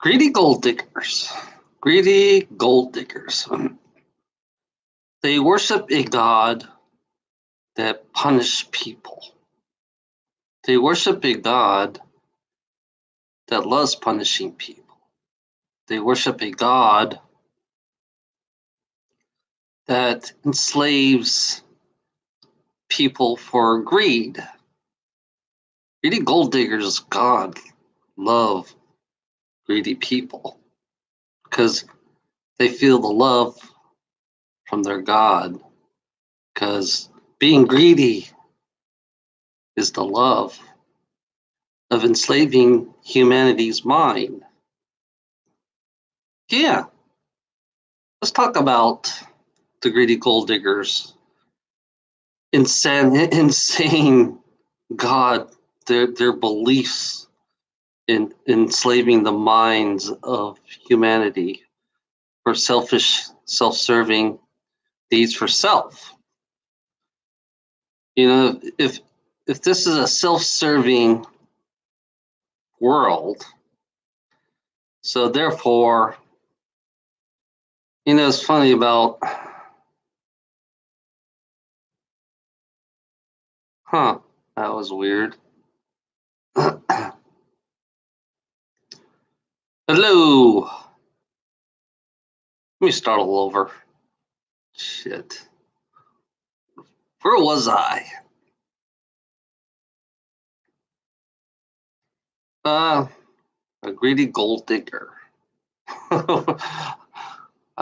Greedy gold diggers. Greedy gold diggers. They worship a god that punishes people. They worship a god that loves punishing people. They worship a god that enslaves people for greed. Greedy gold diggers, God, love greedy people because they feel the love from their God. Because being greedy is the love of enslaving humanity's mind. Yeah, let's talk about the greedy gold diggers. Insane God, their beliefs in enslaving the minds of humanity for selfish, self-serving deeds for self. You know, if this is a self-serving world, so therefore, it's funny about, that was weird. Hello. Let me start all over. Shit. Where was I? A greedy gold digger. I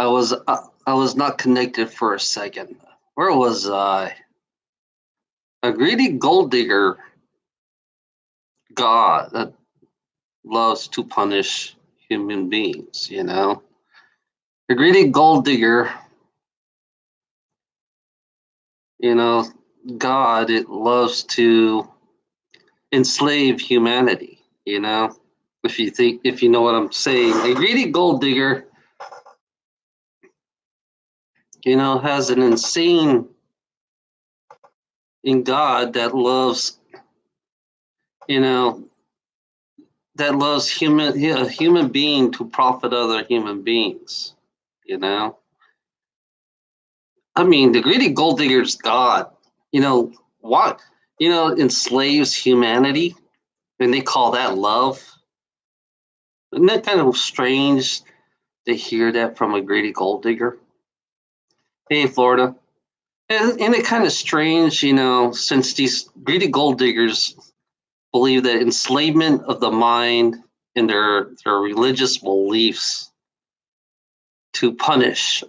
was not connected for a second. Where was I? A greedy gold digger god that loves to punish human beings, A greedy gold digger, God, it loves to enslave humanity, If you know what I'm saying. A greedy gold digger, has an insane in God that loves, a human being to profit other human beings, I mean, the greedy gold digger's God, what, enslaves humanity, and they call that love. Isn't that kind of strange to hear that from a greedy gold digger? Hey, Florida. Isn't it kind of strange, since these greedy gold diggers believe that enslavement of the mind and their religious beliefs to punish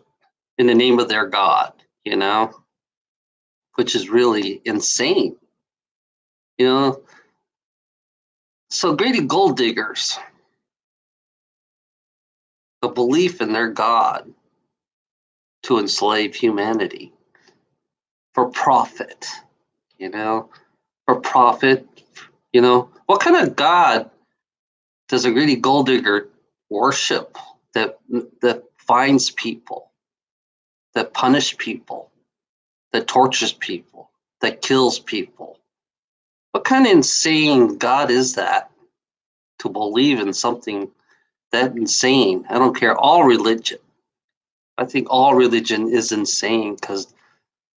in the name of their God, which is really insane, So greedy gold diggers, a belief in their God to enslave humanity for profit, for profit, what kind of God does a greedy gold digger worship that finds people, that punish people, that tortures people, that kills people? What kind of insane God is that to believe in something that insane? I don't care. All religion. I think all religion is insane because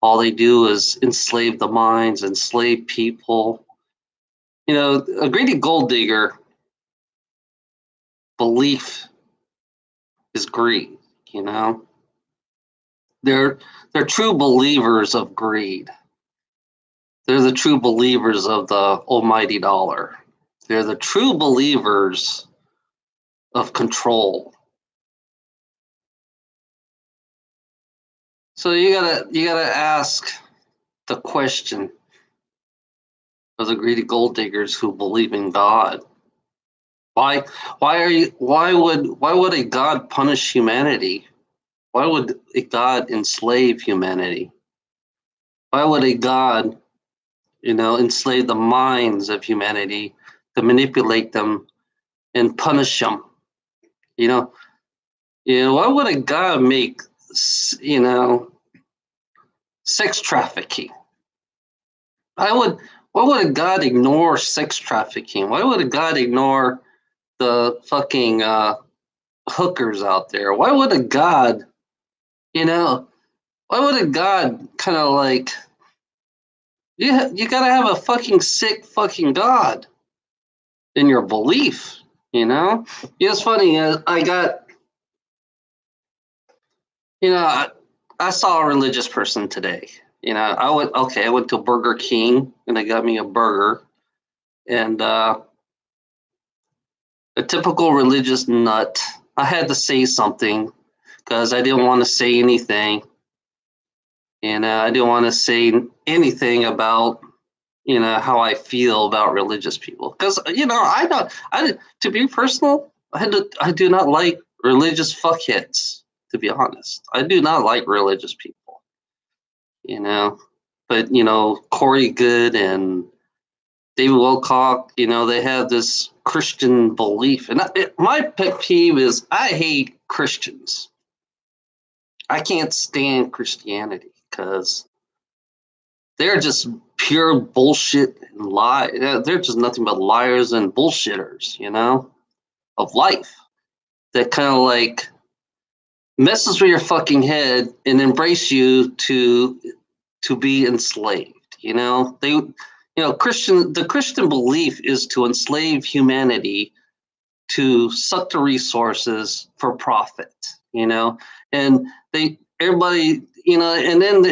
all they do is enslave the minds, enslave people. A greedy gold digger belief is greed, They're true believers of greed. They're the true believers of the almighty dollar. They're the true believers of control. So you gotta ask the question of the greedy gold diggers who believe in God. Why would a God punish humanity? Why would a God enslave humanity? Why would a God, enslave the minds of humanity to manipulate them and punish them? Why would a God make, sex trafficking? Why would a God ignore sex trafficking? Why would a God ignore the fucking hookers out there? Why would a God, you know, why would a God kind of like, you gotta have a fucking sick fucking God in your belief, you know? It's funny, I got, I saw a religious person today. I went to Burger King and I got me a burger. And a typical religious nut, I had to say something because I didn't want to say anything. And I didn't want to say anything about, how I feel about religious people. Because, to be personal, I do not like religious fuckheads, to be honest. I do not like religious people, you know. But, Corey Good and David Wilcock, they have this Christian belief. And my pet peeve is I hate Christians. I can't stand Christianity because they're just pure bullshit and lie. They're just nothing but liars and bullshitters, of life that kind of like messes with your fucking head and embrace you to be enslaved. The Christian belief is to enslave humanity to suck the resources for profit, and everybody, and then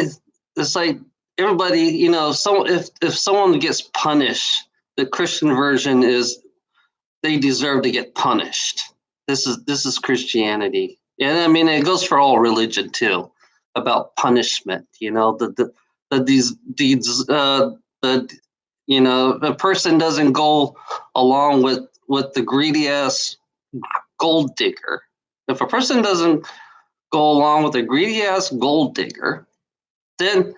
it's like everybody, if someone gets punished, the Christian version is they deserve to get punished. This is Christianity, and I mean it goes for all religion too, about punishment. If a person doesn't go along with the greedy ass gold digger, if a person doesn't go along with a greedy ass gold digger, then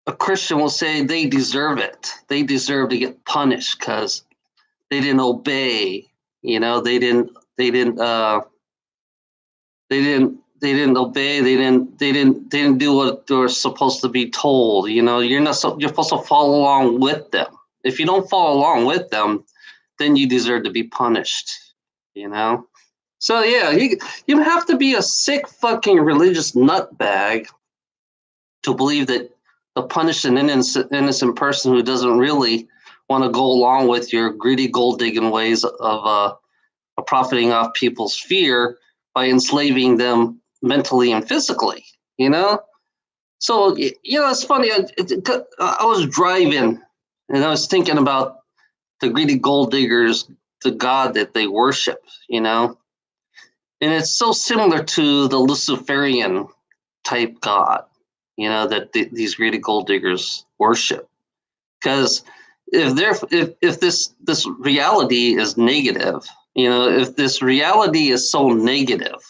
a Christian will say they deserve it. They deserve to get punished because they didn't obey. They didn't obey. They didn't do what they were supposed to be told. You're supposed to follow along with them. If you don't follow along with them, then you deserve to be punished. So yeah, you have to be a sick fucking religious nutbag to believe that to punish an innocent person who doesn't really want to go along with your greedy gold digging ways of profiting off people's fear by enslaving them mentally and physically, So, it's funny. I was driving and I was thinking about the greedy gold diggers, the God that they worship, And it's so similar to the Luciferian type God, that these greedy gold diggers worship. Because if this reality is negative, if this reality is so negative,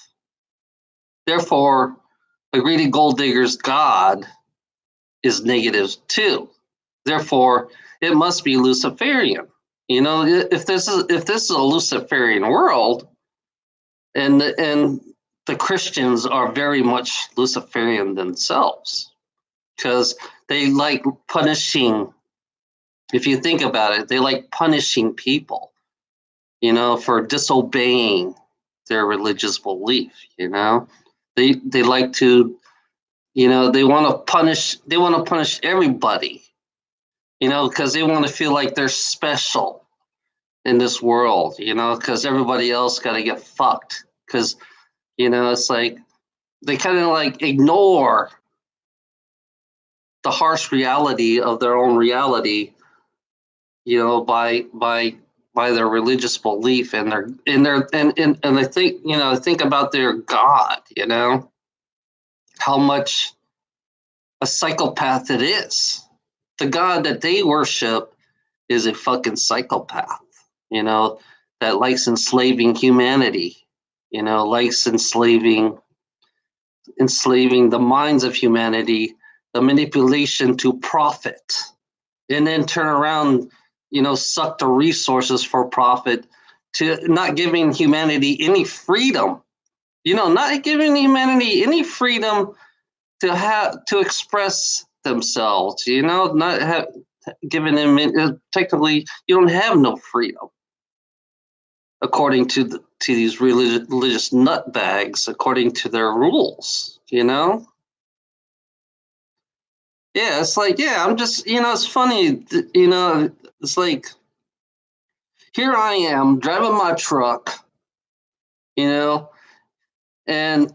therefore, the greedy gold digger's God is negative too. Therefore, it must be Luciferian. If this is a Luciferian world, and the Christians are very much Luciferian themselves, because they like punishing. If you think about it, they like punishing people, for disobeying their religious belief. They like to, they want to punish everybody, because they want to feel like they're special in this world, because everybody else got to get fucked. Because, it's like they kind of like ignore the harsh reality of their own reality, by their religious belief and I think about their God, how much a psychopath it is. The God that they worship is a fucking psychopath, that likes enslaving humanity, likes enslaving the minds of humanity, the manipulation to profit, and then turn around, suck the resources for profit, to not giving humanity any freedom, not giving humanity any freedom to express themselves, not have given them, technically you don't have no freedom according to to these religious nutbags according to their rules, you know? Yeah, it's like, yeah, I'm just, it's funny, it's like, here I am driving my truck, you know, and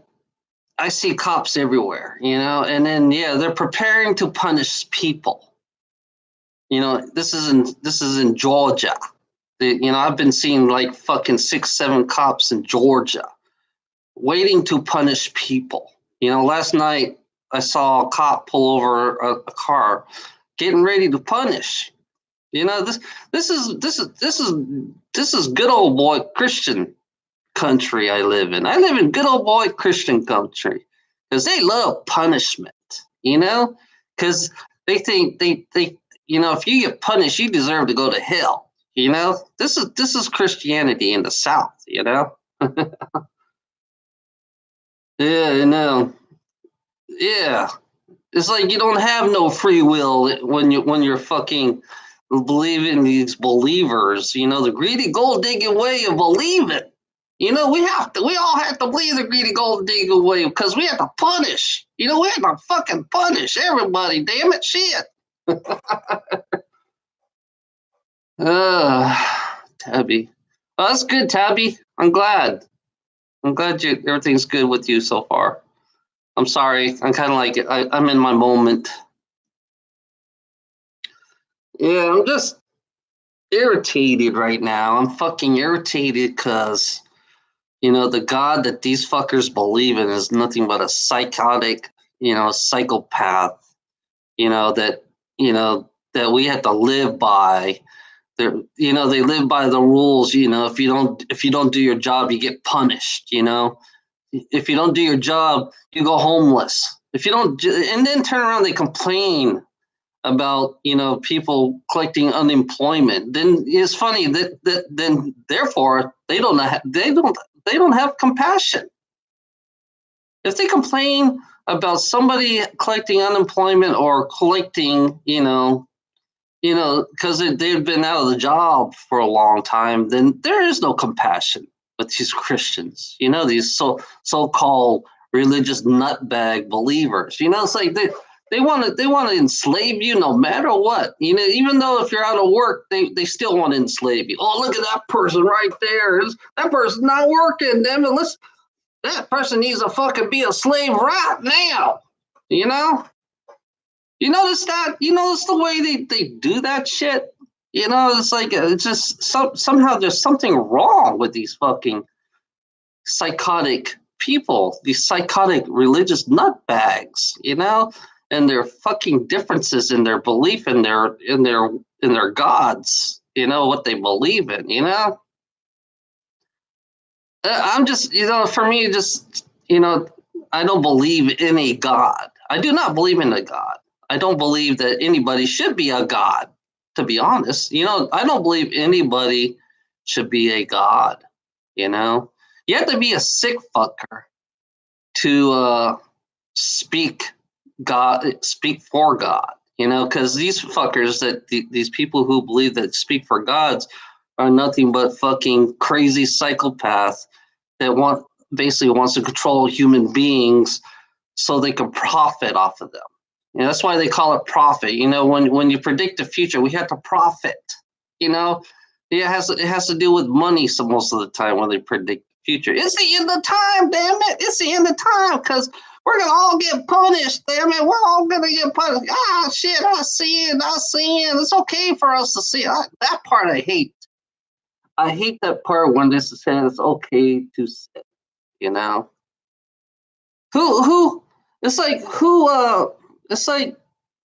I see cops everywhere, and then, yeah, they're preparing to punish people. This is in Georgia. I've been seeing like fucking 6, 7 cops in Georgia waiting to punish people. Last night I saw a cop pull over a car, getting ready to punish. This is good old boy Christian country I live in. I live in good old boy Christian country because they love punishment. Because they think if you get punished, you deserve to go to hell. This is Christianity in the South. Yeah, yeah. It's like you don't have no free will when you're fucking believing these believers. The greedy gold digging way of believing. We all have to believe the greedy gold digging way because we have to punish. We have to fucking punish everybody. Damn it, shit. Tabby. Well, that's good, Tabby. I'm glad. Everything's good with you so far. I'm sorry. I'm kind of like I'm in my moment. Yeah, I'm just irritated right now. I'm fucking irritated because the God that these fuckers believe in is nothing but a psychotic, psychopath. That that we have to live by. They live by the rules. If you don't do your job, you get punished. If you don't do your job, you go homeless. If you don't, and then turn around, they complain about people collecting unemployment. Then it's funny that then therefore they don't have compassion. If they complain about somebody collecting unemployment or collecting because they've been out of the job for a long time, then there is no compassion with these Christians. These so-called religious nutbag believers. It's like they want to enslave you no matter what. Even though if you're out of work, they still want to enslave you. Oh, look at that person right there. That person's not working. Damn it, that person needs to fucking be a slave right now. You notice that? You notice the way they do that shit? It's like it's just somehow there's something wrong with these fucking psychotic people, these psychotic religious nutbags, and their fucking differences in their belief in their gods, what they believe in, I'm just, for me, just, I don't believe in a God. I do not believe in a God. I don't believe that anybody should be a God, to be honest. I don't believe anybody should be a God, You have to be a sick fucker to speak for God, because these fuckers these people who believe that speak for gods are nothing but fucking crazy psychopaths that basically wants to control human beings so they can profit off of them. That's why they call it profit. When you predict the future, we have to profit. It has to do with money. So most of the time when they predict the future, it's the end of time. Damn it! It's the end of time because we're gonna all get punished. Damn it! We're all gonna get punished. Ah, shit! I see it. It's okay for us to see it. That part I hate. I hate that part when this is saying it's okay to say. Who? It's like who? It's like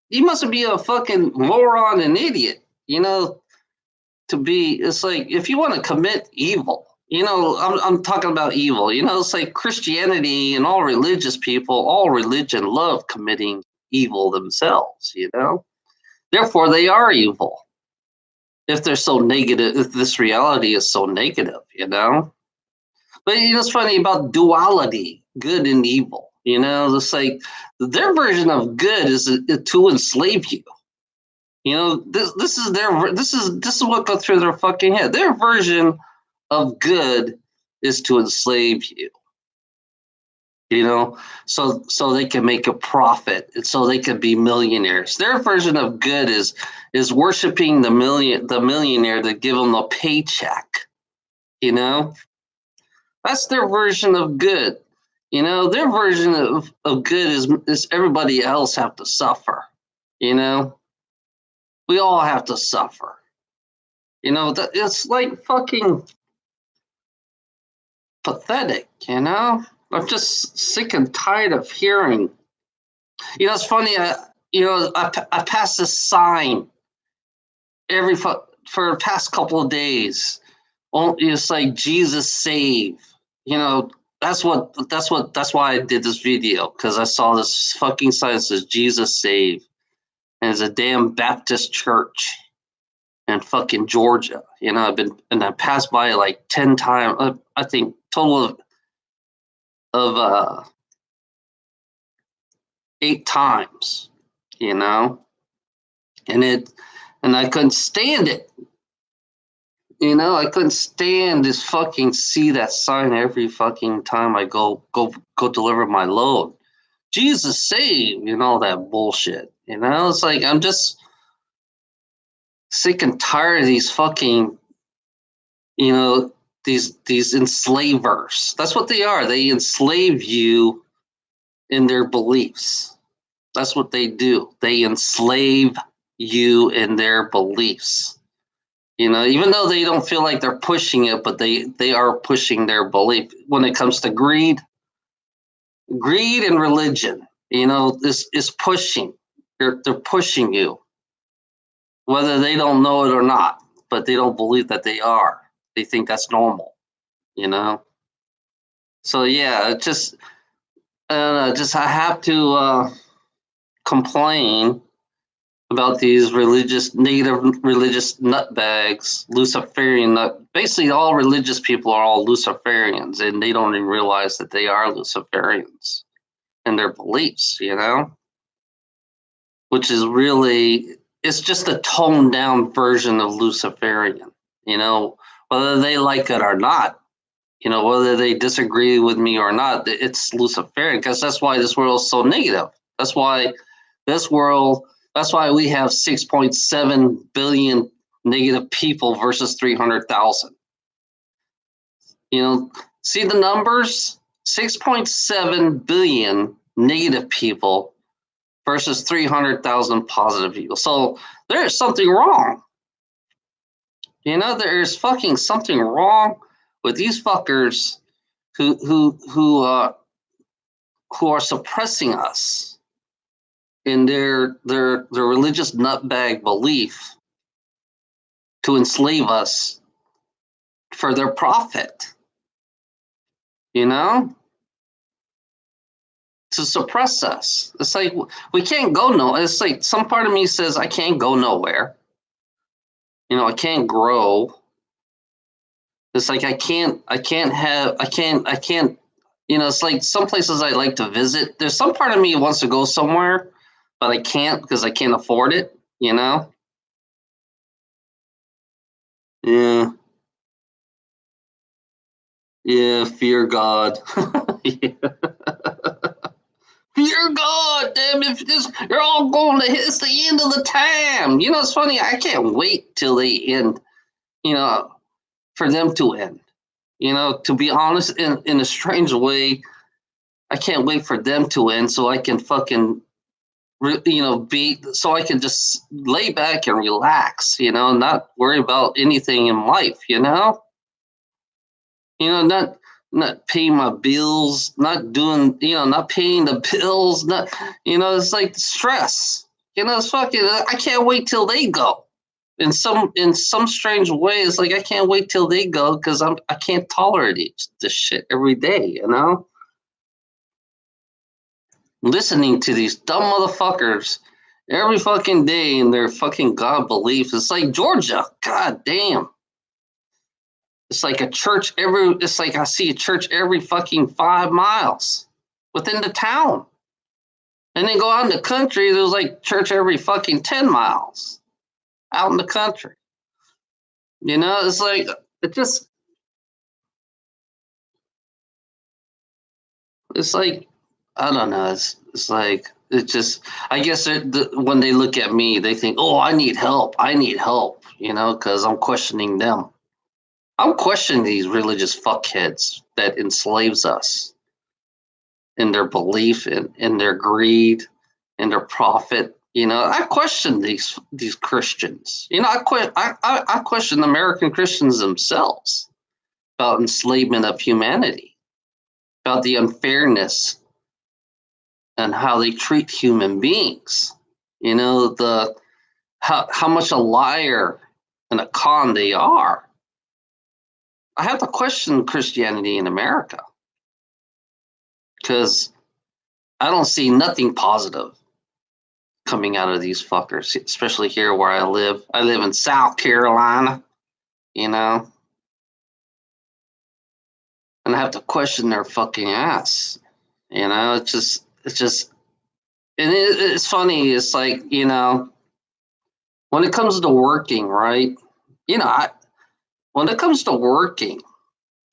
you must be a fucking moron and idiot, to be. It's like if you want to commit evil, I'm talking about evil. It's like Christianity and all religious people, all religion love committing evil themselves. Therefore they are evil. If they're so negative, if this reality is so negative, But it's funny about duality, good and evil. It's like their version of good is to enslave you. This is what goes through their fucking head. Their version of good is to enslave you. So they can make a profit, and so they can be millionaires. Their version of good is worshiping the millionaire that give them a paycheck. That's their version of good. Their version of good is everybody else have to suffer. We all have to suffer. It's like fucking pathetic. I'm just sick and tired of hearing. It's funny. I pass this sign for the past couple of days. It's like Jesus save. That's why I did this video, because I saw this fucking sign that says Jesus save, and it's a damn Baptist church in fucking Georgia. I passed by it like 10 times. I think total of 8 times, and I couldn't stand it. I couldn't stand this fucking see that sign every fucking time I go deliver my load. Jesus save, all that bullshit. It's like I'm just sick and tired of these fucking, these enslavers. That's what they are. They enslave you in their beliefs. That's what they do. They enslave you in their beliefs. Even though they don't feel like they're pushing it, but they are pushing their belief when it comes to greed and religion. This is pushing. They're pushing you, whether they don't know it or not, but they don't believe that they are. They think that's normal. So yeah, I have to complain about these native religious nutbags, Luciferian basically all religious people are all Luciferians, and they don't even realize that they are Luciferians in their beliefs, which is really, it's just a toned down version of Luciferian, whether they like it or not, whether they disagree with me or not, it's Luciferian, because that's why this world is so negative. That's why we have 6.7 billion negative people versus 300,000. See the numbers? 6.7 billion negative people versus 300,000 positive people. So there's something wrong. There's fucking something wrong with these fuckers who are suppressing us in their religious nutbag belief to enslave us for their profit, to suppress us. It's like we can't go nowhere. It's like some part of me says I can't go nowhere. I can't grow. It's like I can't, it's like some places I like to visit. There's some part of me who wants to go somewhere, but I can't because I can't afford it, Yeah. Yeah, fear God. Yeah. Fear God, damn, if this, you're all going to, it's the end of the time. It's funny, I can't wait till they end, for them to end. To be honest, in a strange way, I can't wait for them to end so I can fucking, so I can just lay back and relax, not worry about anything in life, not paying my bills, not doing, not paying the bills, not, it's like stress, it's fucking, I can't wait till they go. In some strange ways, like I can't wait till they go because I can't tolerate this shit every day, Listening to these dumb motherfuckers every fucking day in their fucking God beliefs. It's like Georgia, god damn. It's like it's like I see a church every fucking 5 miles within the town. And then go out in the country, there's like church every fucking 10 miles out in the country. It's like, it just, It's like, I don't know. It's like, it just, I guess when they look at me, they think, oh, I need help. I need help, because I'm questioning them. I'm questioning these religious fuckheads that enslaves us in their belief, in their greed, in their profit. I question these Christians. I question American Christians themselves about enslavement of humanity, about the unfairness and how they treat human beings. The how much a liar and a con they are. I have to question Christianity in America because I don't see nothing positive coming out of these fuckers, especially here where I live. I live in South Carolina, and I have to question their fucking ass. It's just, and it's funny. It's like, when it comes to working, right? When it comes to working,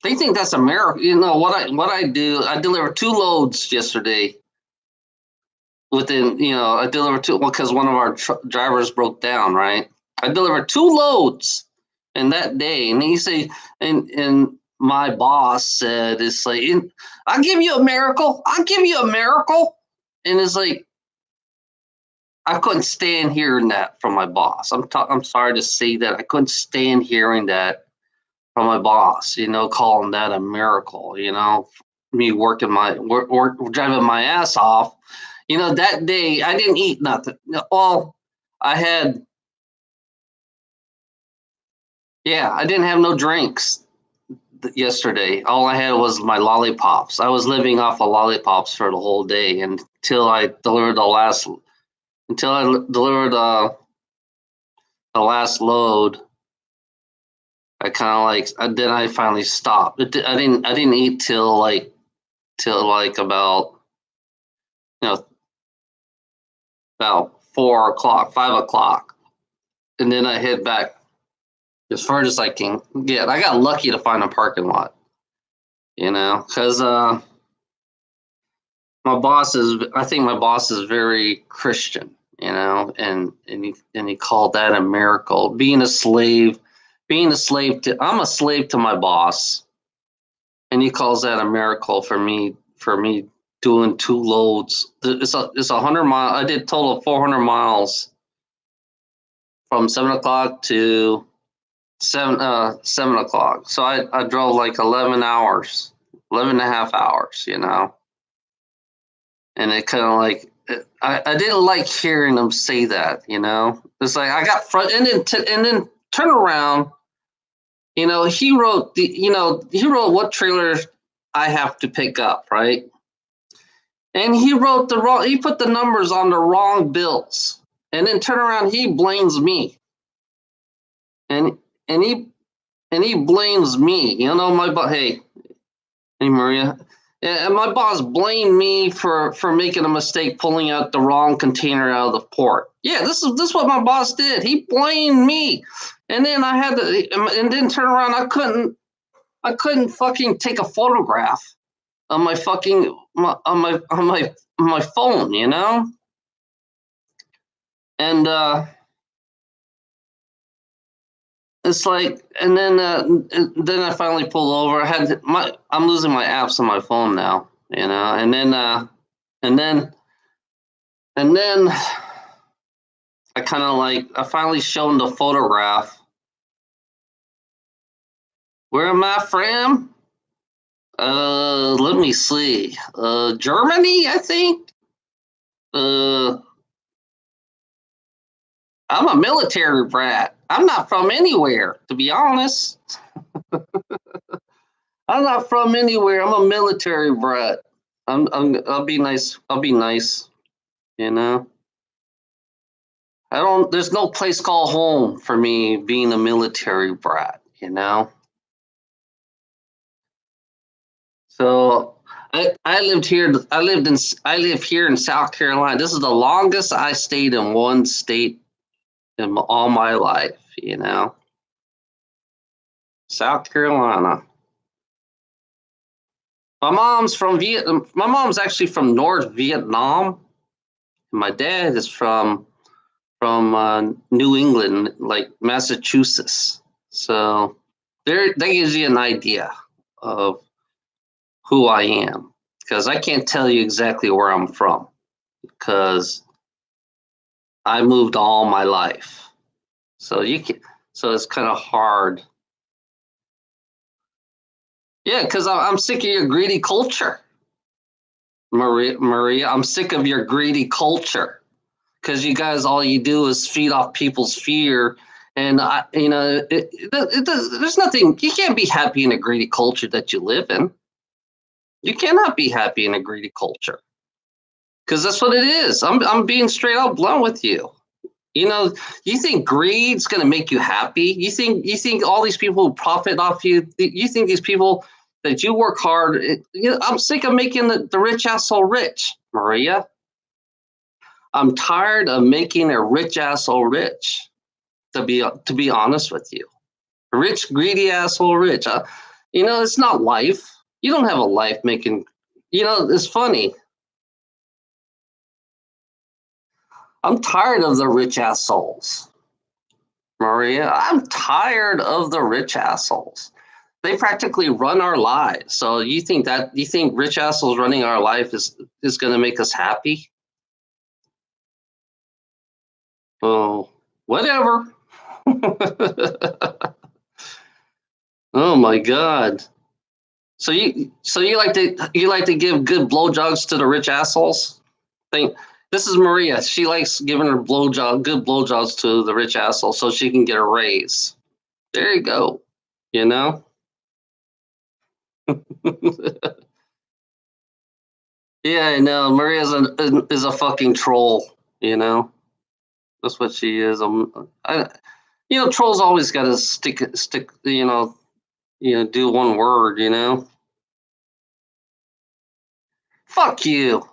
they think that's America. What I do. I delivered 2 loads yesterday. I delivered 2 because one of our drivers broke down. Right, I delivered 2 loads in that day, and he said, and my boss said, it's like, I'll give you a miracle. I'll give you a miracle, and it's like, I couldn't stand hearing that from my boss. I'm sorry to say that I couldn't stand hearing that from my boss. Calling that a miracle. Me working work driving my ass off. That day I didn't eat nothing. Well, I had, yeah, I didn't have no drinks yesterday. All I had was my lollipops. I was living off of lollipops for the whole day until I delivered the last load. I kind of then I finally stopped. I didn't eat till about, about 4 o'clock, 5 o'clock, and then I head back as far as I can get. I got lucky to find a parking lot, because I think my boss is very Christian, and he called that a miracle. Being a slave to, I'm a slave to my boss, and he calls that a miracle for me doing 2 loads. It's 100 mile. I did total of 400 miles from 7 o'clock to 7 o'clock. So I drove like 11 hours, 11 and a half hours, and it kind of like, I didn't like hearing them say that, It's like I got front and then turn around. He wrote what trailer I have to pick up, right? And he put the numbers on the wrong bills, and then turn around, he blames me, and and he blames me. Hey Maria, and my boss blamed me for making a mistake, pulling out the wrong container out of the port. Yeah, this is what my boss did. He blamed me, and then I had to, and then turn around. I couldn't fucking take a photograph on my fucking on my phone, and it's like, and then I finally pulled over. I'm losing my apps on my phone now, and then and then I kind of like, I finally shown the photograph. Where am I from? Let me see. Germany, I think. I'm a military brat. I'm not from anywhere, to be honest. I'm not from anywhere. I'm a military brat. I'll be nice. I'll be nice. You know. I don't. There's no place called home for me being a military brat. So I lived here. I live here in South Carolina. This is the longest I stayed in one state in all my life. South Carolina. My mom's from Vietnam. My mom's actually from North Vietnam. My dad is from New England, like Massachusetts. So there, that gives you an idea of who I am, because I can't tell you exactly where I'm from because I moved all my life. So you can, so it's kind of hard. Yeah, because I'm sick of your greedy culture, Maria. I'm sick of your greedy culture because you guys, all you do is feed off people's fear. And there's nothing. You can't be happy in a greedy culture that you live in. You cannot be happy in a greedy culture because that's what it is. I'm being straight out blunt with you. You know, you think greed's going to make you happy? You think all these people who profit off you? You think these people that you work hard? I'm sick of making the rich asshole rich, Maria. I'm tired of making a rich asshole rich. To be honest with you, rich greedy asshole rich. It's not life. You don't have a life making. It's funny. I'm tired of the rich assholes. Maria, I'm tired of the rich assholes. They practically run our lives. So you think rich assholes running our life is going to make us happy? Oh, whatever. Oh my god. So you like to give good blowjobs to the rich assholes? Think this is Maria. She likes giving her good blowjobs to the rich asshole so she can get a raise. There you go. You know? Yeah, I know. Maria's is a fucking troll. You know, that's what she is. Trolls always got to stick. Do one word. Fuck you.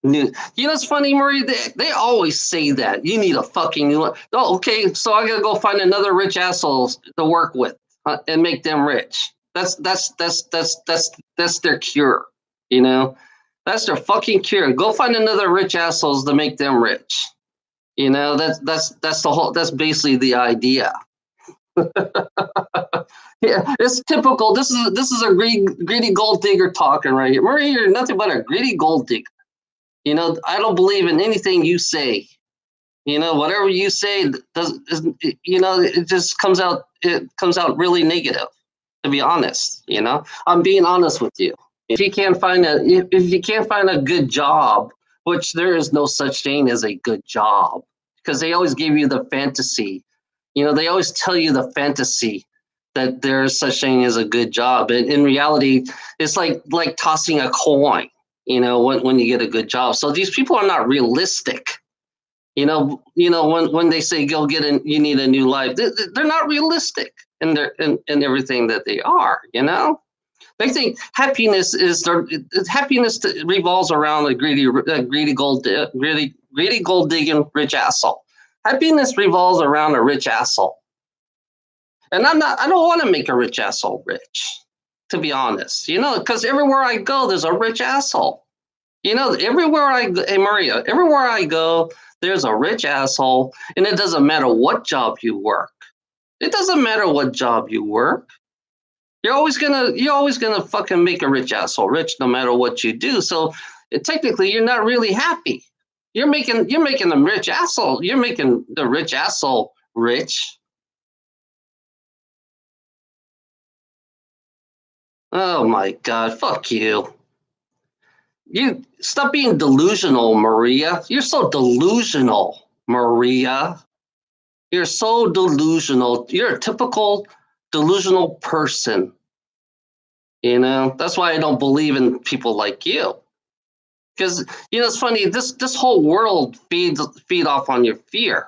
It's funny, Maria. They always say that you need a fucking new. Oh, okay. So I gotta go find another rich asshole to work with and make them rich. That's their cure. You know, that's their fucking cure. Go find another rich assholes to make them rich. That's the whole. That's basically the idea. Yeah, it's typical. This is a greedy gold digger talking right here. Maria, you're nothing but a greedy gold digger. I don't believe in anything you say. Whatever you say does. It just comes out. It comes out really negative. To be honest, I'm being honest with you. If you can't find a good job, which there is no such thing as a good job, because they always give you the fantasy. They always tell you the fantasy that there is such thing as a good job. And in reality, it's like tossing a coin. When you get a good job. So these people are not realistic. When they say go you need a new life, they're not realistic in everything that they are. They think happiness revolves around a greedy gold digging rich asshole. Happiness revolves around a rich asshole, and I don't want to make a rich asshole rich. To be honest, because everywhere I go, there's a rich asshole. Everywhere I go, hey Maria, everywhere I go, there's a rich asshole, and it doesn't matter what job you work. It doesn't matter what job you work. You're always gonna fucking make a rich asshole rich no matter what you do. So technically, you're not really happy. You're making the rich asshole. You're making the rich asshole rich. Oh my god, fuck you. You stop being delusional, Maria. You're so delusional, Maria. You're so delusional. You're a typical delusional person. That's why I don't believe in people like you. Because it's funny. This whole world feed off on your fear.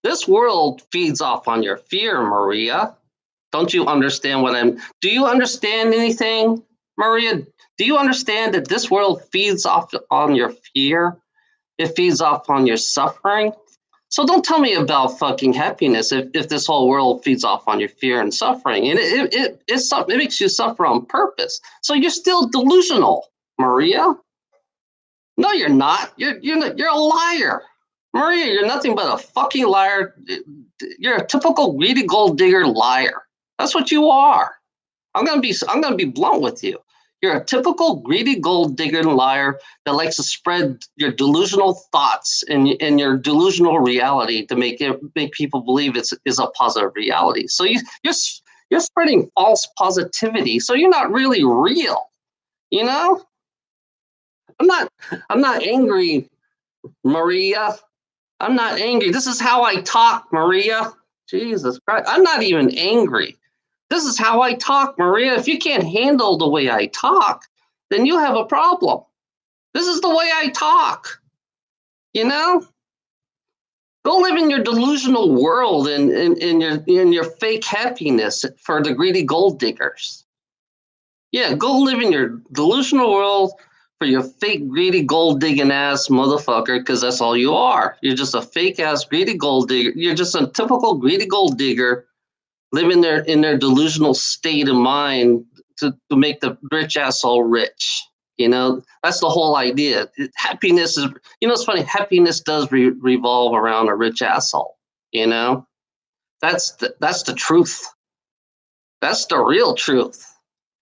This world feeds off on your fear, Maria. Don't you understand what I'm? Do you understand anything, Maria? Do you understand that this world feeds off on your fear? It feeds off on your suffering. So don't tell me about fucking happiness if this whole world feeds off on your fear and suffering. And it makes you suffer on purpose. So you're still delusional, Maria. No, you're not. You're a liar. Maria, you're nothing but a fucking liar. You're a typical greedy gold digger liar. That's what you are. I'm gonna be blunt with you. You're a typical greedy gold digger and liar that likes to spread your delusional thoughts and your delusional reality to make people believe is a positive reality. So you're spreading false positivity. So you're not really real. You know, I'm not I'm not angry, Maria. I'm not angry. This is how I talk, Maria. Jesus Christ. I'm not even angry. This is how I talk, Maria. If you can't handle the way I talk, then you have a problem. This is the way I talk. You know? Go live in your delusional world and in your fake happiness for the greedy gold diggers. Yeah, go live in your delusional world for your fake greedy gold digging ass motherfucker, because that's all you are. You're just a fake ass greedy gold digger. You're just a typical greedy gold digger living in their delusional state of mind to make the rich asshole rich. You know, that's the whole idea. Happiness is, it's funny. Happiness does revolve around a rich asshole. You know, that's the truth. That's the real truth.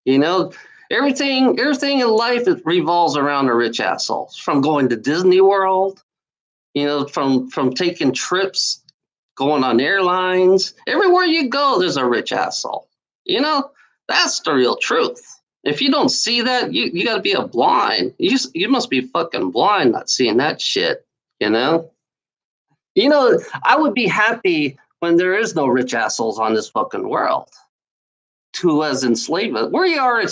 You know, everything in life it revolves around a rich asshole. From going to Disney World, from taking trips, going on airlines. Everywhere you go, there's a rich asshole. You know, that's the real truth. If you don't see that, you got to be a blind. You must be fucking blind not seeing that shit. You know. I would be happy when there is no rich assholes on this fucking world. To us enslavement, we are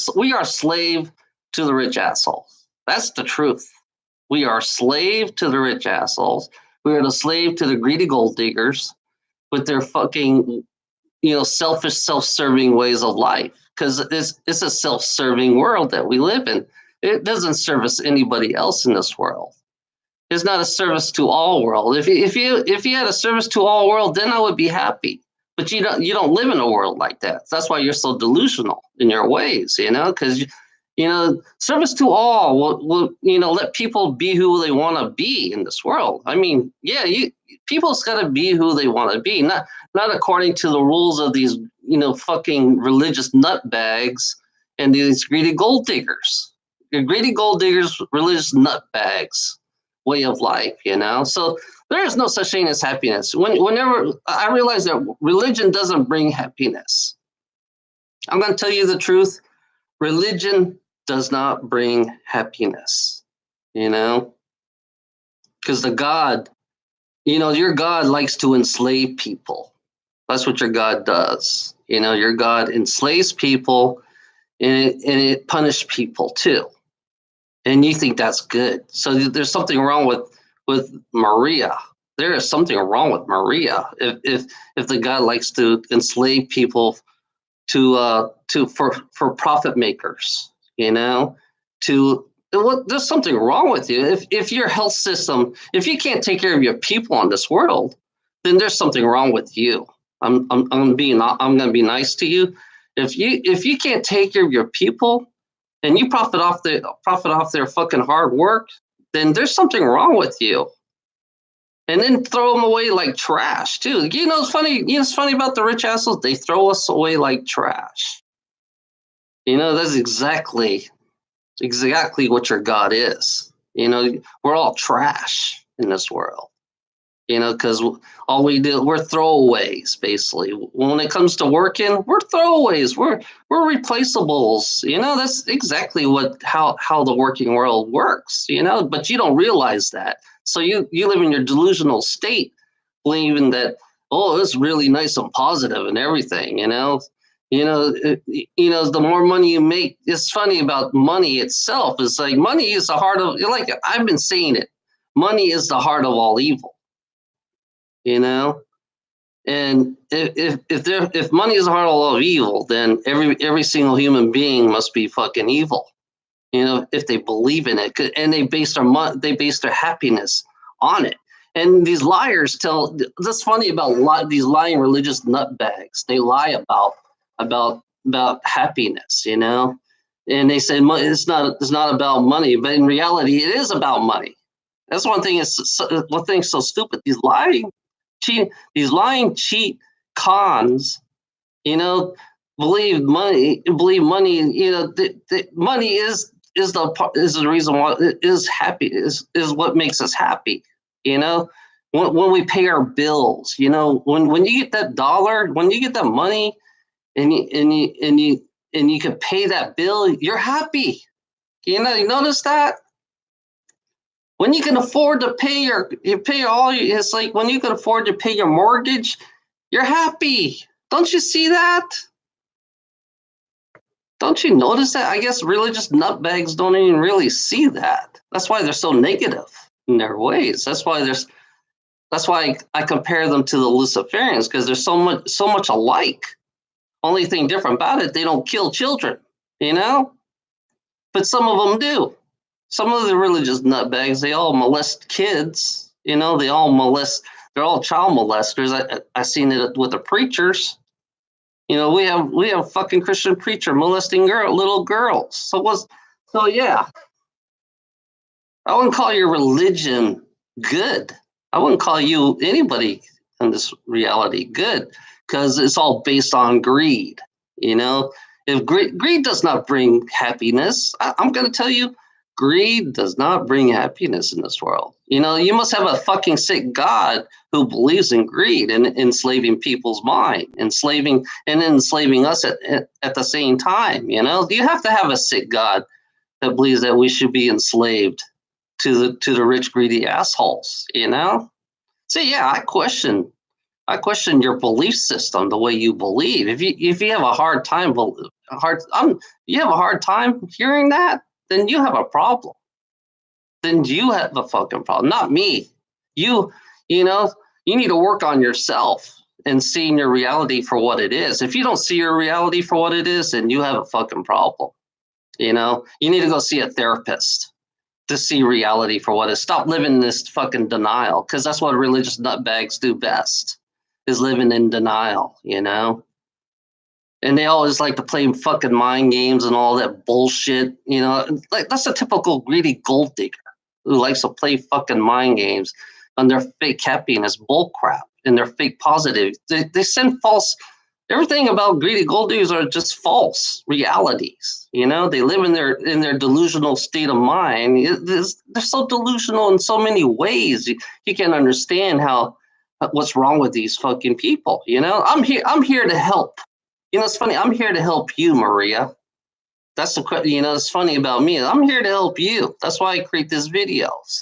slave to the rich assholes. That's the truth. We are slave to the rich assholes. We are the slave to the greedy gold diggers with their fucking, selfish, self-serving ways of life. Because it's a self-serving world that we live in. It doesn't service anybody else in this world. It's not a service to all world. If you had a service to all world, then I would be happy. But you don't live in a world like that. That's why you're so delusional in your ways, because service to all will let people be who they want to be in this world. I mean, yeah, people's got to be who they want to be, not according to the rules of these fucking religious nutbags and these greedy gold diggers. Your greedy gold diggers, religious nutbags way of life, So there is no such thing as happiness. Whenever I realize that religion doesn't bring happiness, I'm going to tell you the truth. Religion does not bring happiness, because the God, your God likes to enslave people. That's what your God does. Your God enslaves people and it punishes people too. And you think that's good. So there's something wrong with Maria. There is something wrong with Maria if the God likes to enslave people for profit makers, there's something wrong with you. If your health system, if you can't take care of your people on this world, then there's something wrong with you. I'm gonna be nice to you. If you can't take care of your people and you profit off their fucking hard work, then there's something wrong with you. And then throw them away like trash too. It's funny. It's funny about the rich assholes. They throw us away like trash. That's exactly what your God is. We're all trash in this world. Because all we do, we're throwaways, basically. When it comes to working, we're throwaways. We're replaceables. That's exactly how the working world works. But you don't realize that. So you live in your delusional state, believing that it's really nice and positive and everything. The more money you make. It's funny about money itself. It's like money is the heart of. Like I've been saying it, money is the heart of all evil. And if money is the heart of all evil, then every single human being must be fucking evil. If they believe in it, and they base their happiness on it. And these liars tell. That's funny about these lying religious nutbags. They lie about happiness, you know, and they say it's not about money, but in reality, it is about money. That's one thing. One thing so stupid. These lying cheat cons, you know, believe money. You know, money is the reason why it is happy is what makes us happy. You know, when we pay our bills, you know, when you get that dollar, when you get that money, and you can pay that bill, you're happy. You notice that when you can afford to it's like when you can afford to pay your mortgage, you're happy. Don't you see that? Don't you notice that? I guess religious nutbags don't even really see that. That's why they're so negative in their ways. That's why I compare them to the Luciferians, because they're so much alike. Only thing different about it, they don't kill children, you know? But some of them do. Some of the religious nutbags, they all molest kids, you know, they're all child molesters. I seen it with the preachers. You know, we have fucking Christian preacher molesting little girls. So yeah, I wouldn't call your religion good. I wouldn't call you anybody in this reality good, because it's all based on greed. You know, if greed does not bring happiness, I'm going to tell you, greed does not bring happiness in this world. You know, you must have a fucking sick God who believes in greed and enslaving people's mind, enslaving us at the same time. You know, you have to have a sick God that believes that we should be enslaved to the rich, greedy assholes. You know, so yeah, I question your belief system, the way you believe. If you have a hard time hearing that, then you have a problem. Then you have a fucking problem, not me. You know, you need to work on yourself and seeing your reality for what it is. If you don't see your reality for what it is, then you have a fucking problem. You know, you need to go see a therapist to see reality for what it is. Stop living in this fucking denial, because that's what religious nutbags do best, is living in denial, you know? And they always like to play fucking mind games and all that bullshit, you know? Like, that's a typical greedy gold digger who likes to play fucking mind games on their fake happiness bullcrap and their fake positive. They send false. Everything about greedy gold diggers are just false realities. You know, they live in their delusional state of mind. They're so delusional in so many ways. You can't understand what's wrong with these fucking people. You know, I'm here to help. You know, it's funny. I'm here to help you, Maria. That's it's funny about me. I'm here to help you. That's why I create these videos,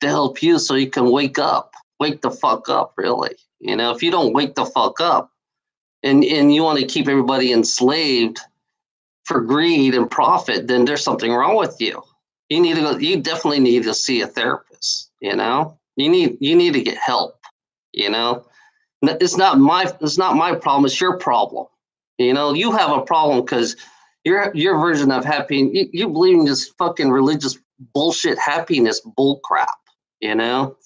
to help you so you can wake the fuck up, really. You know, if you don't wake the fuck up and you want to keep everybody enslaved for greed and profit, then there's something wrong with you. You definitely need to see a therapist, you know? You need to get help, you know? It's not my problem, it's your problem. You know, you have a problem because your version of happy, you believe in this fucking religious bullshit happiness bullcrap, you know?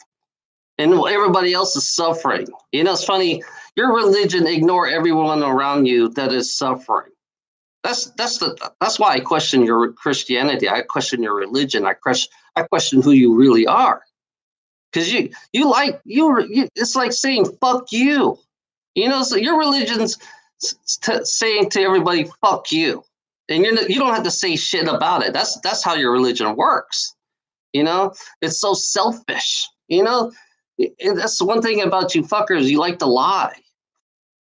And everybody else is suffering. You know, it's funny, your religion ignore everyone around you that is suffering. That's why I question your Christianity. I question your religion. I question who you really are. Because it's like saying fuck you. You know, so your religion's saying to everybody fuck you, and you don't have to say shit about it. That's how your religion works. You know, it's so selfish. You know, that's the one thing about you fuckers. You like to lie.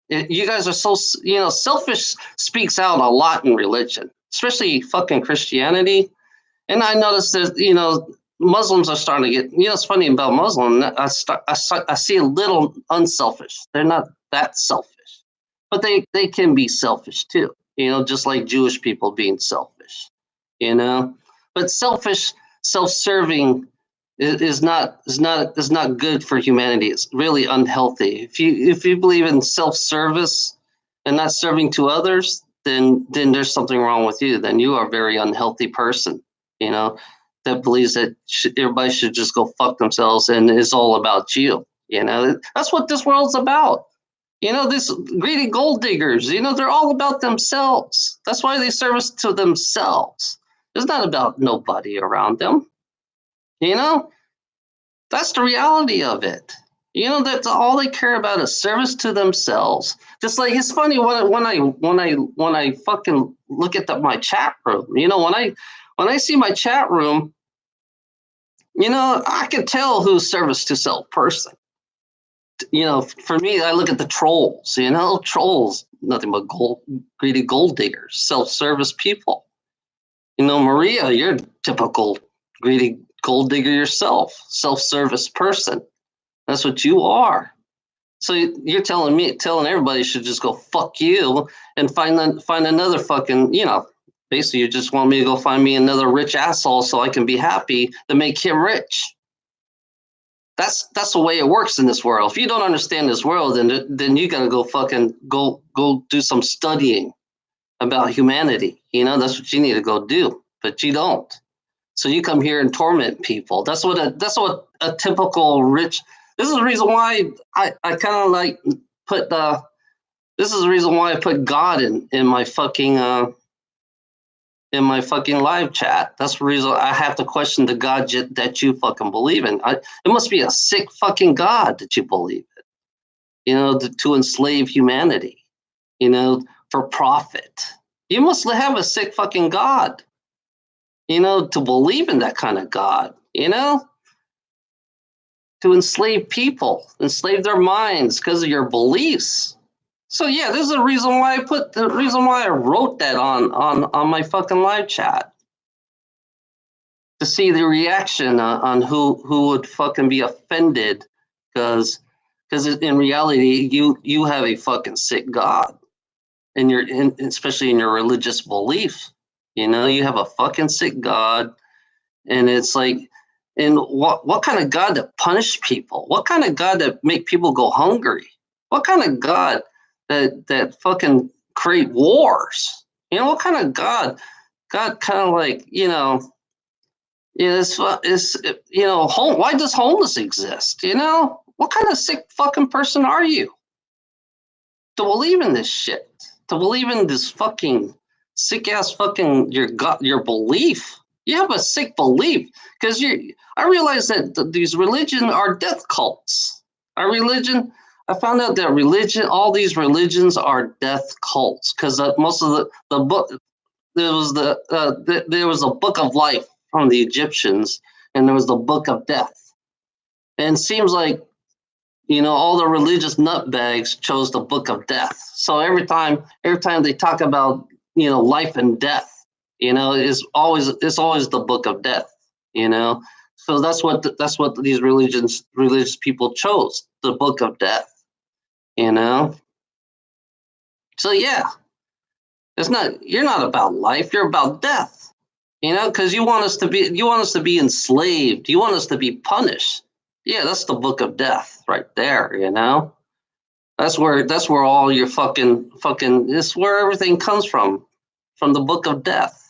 You guys are so, you know, selfish speaks out a lot in religion, especially fucking Christianity. And I noticed that, you know, Muslims are starting to get, you know, it's funny about Muslim. I see a little unselfish. They're not that selfish, but they can be selfish too, you know, just like Jewish people being selfish, you know, but self-serving is not good for humanity. It's really unhealthy. If you believe in self-service and not serving to others, then there's something wrong with you. Then you are a very unhealthy person. You know, that believes that everybody should just go fuck themselves and it's all about you. That's what this world's about. This greedy gold diggers, they're all about themselves. That's why they service to themselves. It's not about nobody around them. That's the reality of it. That's all they care about is service to themselves. Just like it's funny when I fucking look at my chat room. When I see my chat room, I can tell who's service to self person. For me, I look at the trolls. Trolls, nothing but greedy gold diggers, self-service people. Maria, you're a typical greedy gold digger yourself, self-service person. That's what you are. So you're telling everybody should just go fuck you and find another fucking, basically you just want me to go find me another rich asshole so I can be happy to make him rich. That's the way it works in this world. If you don't understand this world, then you gotta go fucking go do some studying about humanity. That's what you need to go do, but you don't. So you come here and torment people. That's what a typical rich. This is the reason why I kind of like put this is the reason why I put God in my fucking live chat. That's the reason I have to question the God that you fucking believe in. It must be a sick fucking God that you believe in, to enslave humanity, for profit. You must have a sick fucking God, to believe in that kind of God, to enslave people, enslave their minds because of your beliefs. So yeah, this is the reason why I wrote that on my fucking live chat. To see the reaction on who would fucking be offended because in reality you have a fucking sick God especially in your religious belief. You have a fucking sick God, and it's like, and what kind of God that punish people? What kind of God that make people go hungry? What kind of God that fucking create wars? What kind of God kind of like, why does homeless exist? What kind of sick fucking person are you to believe in this shit? To believe in this fucking sick ass fucking your belief? You have a sick belief because I realize that these religions are death cults. I found out that all these religions are death cults because most of the book. There was a book of life from the Egyptians, and there was the book of death. And it seems like, all the religious nutbags chose the book of death. So every time they talk about, life and death, it's always the book of death, So that's what these religious people chose, the book of death, So yeah. You're not about life, you're about death. Because you want us to be enslaved. You want us to be punished. Yeah, that's the book of death right there, That's where all your fucking this where everything comes from the book of death.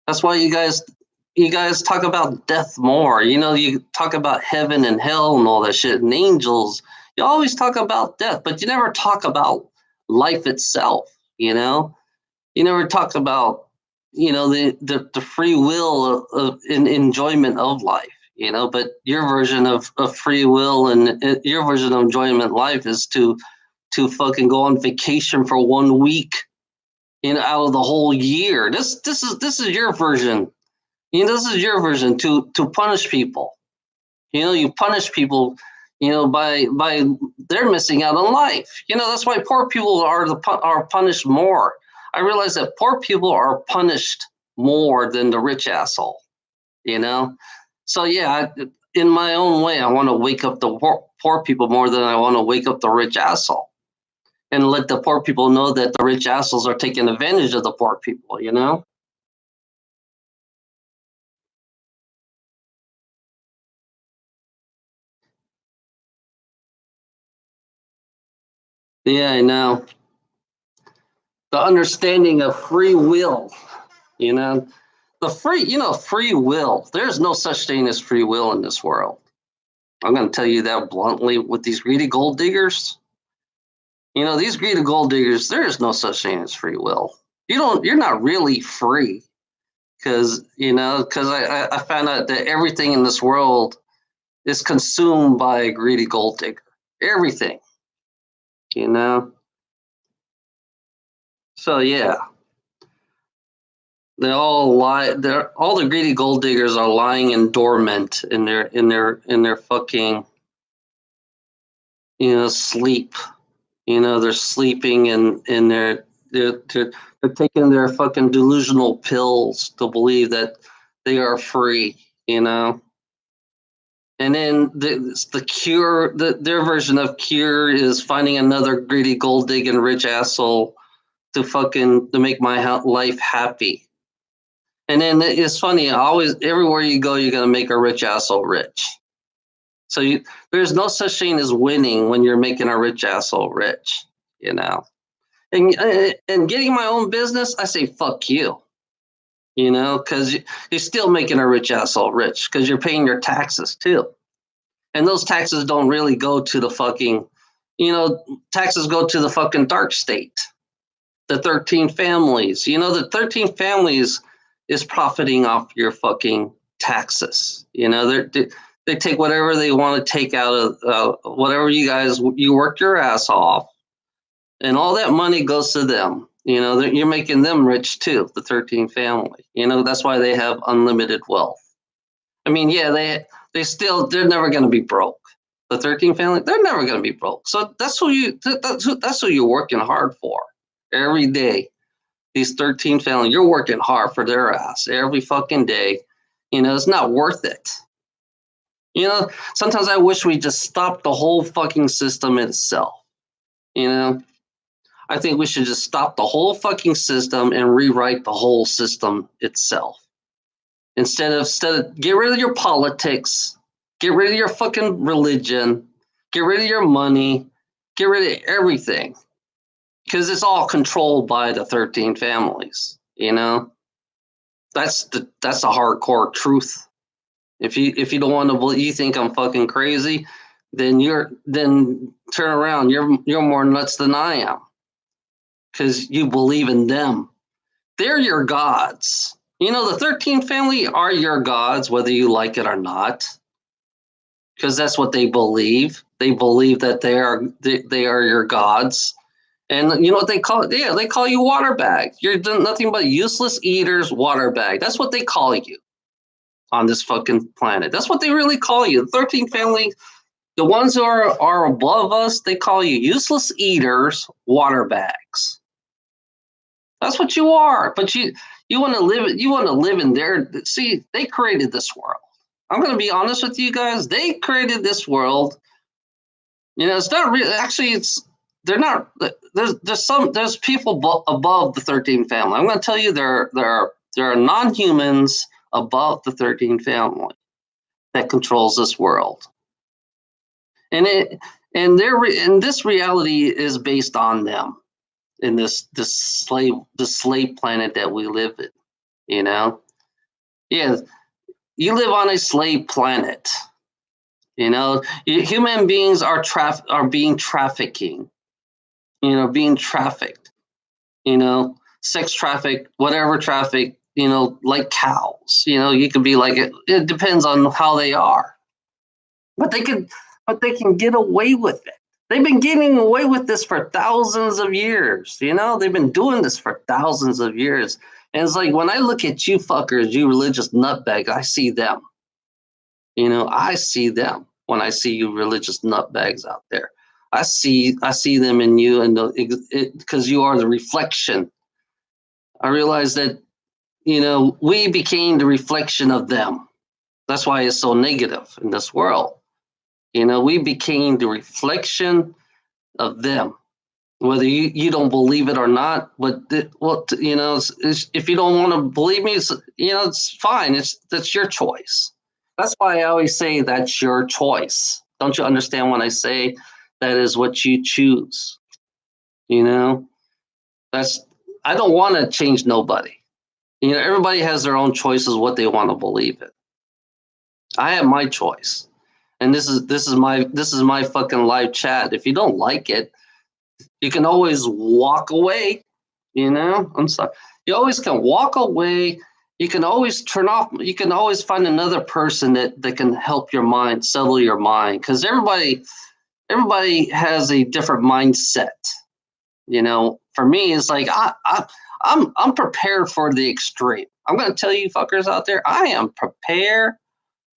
That's why you guys talk about death more. You talk about heaven and hell and all that shit and angels. You always talk about death, but you never talk about life itself, You never talk about, the free will of enjoyment of life, but your version of free will and your version of enjoyment of life is to fucking go on vacation for 1 week, out of the whole year. This is your version. This is your version to punish people. You punish people, by they're missing out on life. That's why poor people are punished more. I realize that poor people are punished more than the rich asshole, So yeah, in my own way, I want to wake up the poor people more than I want to wake up the rich asshole, and let the poor people know that the rich assholes are taking advantage of the poor people, Yeah, I know. The understanding of free will, you know. the free will. There's no such thing as free will in this world. I'm going to tell you that bluntly with these greedy gold diggers. These greedy gold diggers, there is no such thing as free will. You're not really free because I found out that everything in this world is consumed by a greedy gold digger. Everything, you know. So yeah, they all lie. All the greedy gold diggers are lying and dormant in their fucking sleep. They're sleeping and they're taking their fucking delusional pills to believe that they are free. And then the cure, their version of cure is finding another greedy gold digging rich asshole to make my life happy. And then it's funny, always everywhere you go, you're gonna make a rich asshole rich. So there's no such thing as winning when you're making a rich asshole rich, And getting my own business, I say fuck you, because you're still making a rich asshole rich because you're paying your taxes too. And those taxes don't really go to the fucking, taxes go to the fucking dark state, the 13 families. The 13 families is profiting off your fucking taxes. They take whatever they want to take out of whatever you work your ass off, and all that money goes to them. You're making them rich too, the 13 family. That's why they have unlimited wealth. I mean, yeah, they're never going to be broke. The 13 family, they're never going to be broke. So that's who you're working hard for every day. These 13 family, you're working hard for their ass every fucking day. It's not worth it. Sometimes I wish we just stopped the whole fucking system itself. I think we should just stop the whole fucking system and rewrite the whole system itself. Instead of get rid of your politics, get rid of your fucking religion, get rid of your money, get rid of everything. Because it's all controlled by the 13 families, That's the hardcore truth. If you don't want to believe, you think I'm fucking crazy, then turn around. You're more nuts than I am. Because you believe in them. They're your gods. The 13 family are your gods, whether you like it or not. Because that's what they believe. They believe that they are your gods. And you know what they call it? Yeah, they call you water bag. You're nothing but useless eaters, water bag. That's what they call you on this fucking planet. That's what they really call you. The 13 family, the ones who are above us, they call you useless eaters, water bags. That's what you are. But you want to live in their, see, they created this world. I'm going to be honest with you guys. They created this world. It's not really, actually, they're not, there's people above the 13 family. I'm going to tell you there are non-humans above the 13 family that controls this world. And this reality is based on them in this slave planet that we live in, Yeah, you live on a slave planet. Human beings are being trafficking, being trafficked, sex traffic, whatever traffic, like cows. You could be like it depends on how they are. But they can get away with it. They've been getting away with this for thousands of years. They've been doing this for thousands of years. And it's like when I look at you fuckers, you religious nutbag, I see them. I see them when I see you religious nutbags out there. I see them in you, and because you are the reflection. I realize that we became the reflection of them. That's why it's so negative in this world. We became the reflection of them. Whether you don't believe it or not, but if you don't want to believe me, it's fine. That's your choice. That's why I always say that's your choice. Don't you understand when I say that is what you choose? I don't want to change nobody. You know, everybody has their own choices what they want to believe in. I have my choice, and this is my fucking live chat. If you don't like it, you can always walk away. You know, I'm sorry. You always can walk away. You can always turn off. You can always find another person that can help your mind, settle your mind, because everybody has a different mindset. You know, for me, it's like I'm prepared for the extreme. I'm going to tell you fuckers out there, I am prepared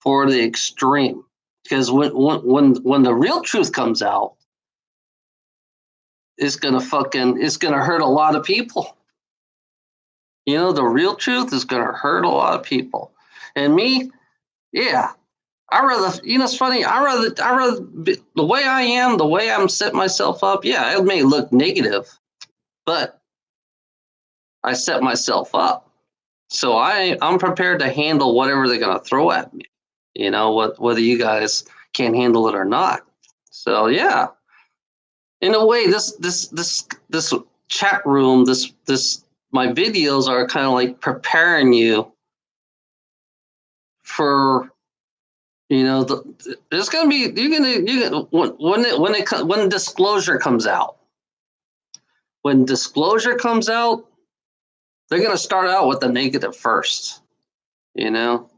for the extreme, because when the real truth comes out, it's gonna hurt a lot of people. You know, the real truth is gonna hurt a lot of people. And me, yeah, I rather, you know, it's funny. I rather be, the way I am, the way I'm setting myself up. Yeah, it may look negative, but I set myself up, so I'm prepared to handle whatever they're gonna throw at me. You know, whether you guys can handle it or not. So yeah, in a way, this chat room, this my videos are kind of like preparing you for, you know, there's gonna be you're gonna when disclosure comes out. When disclosure comes out, they're gonna start out with the negative first. You know,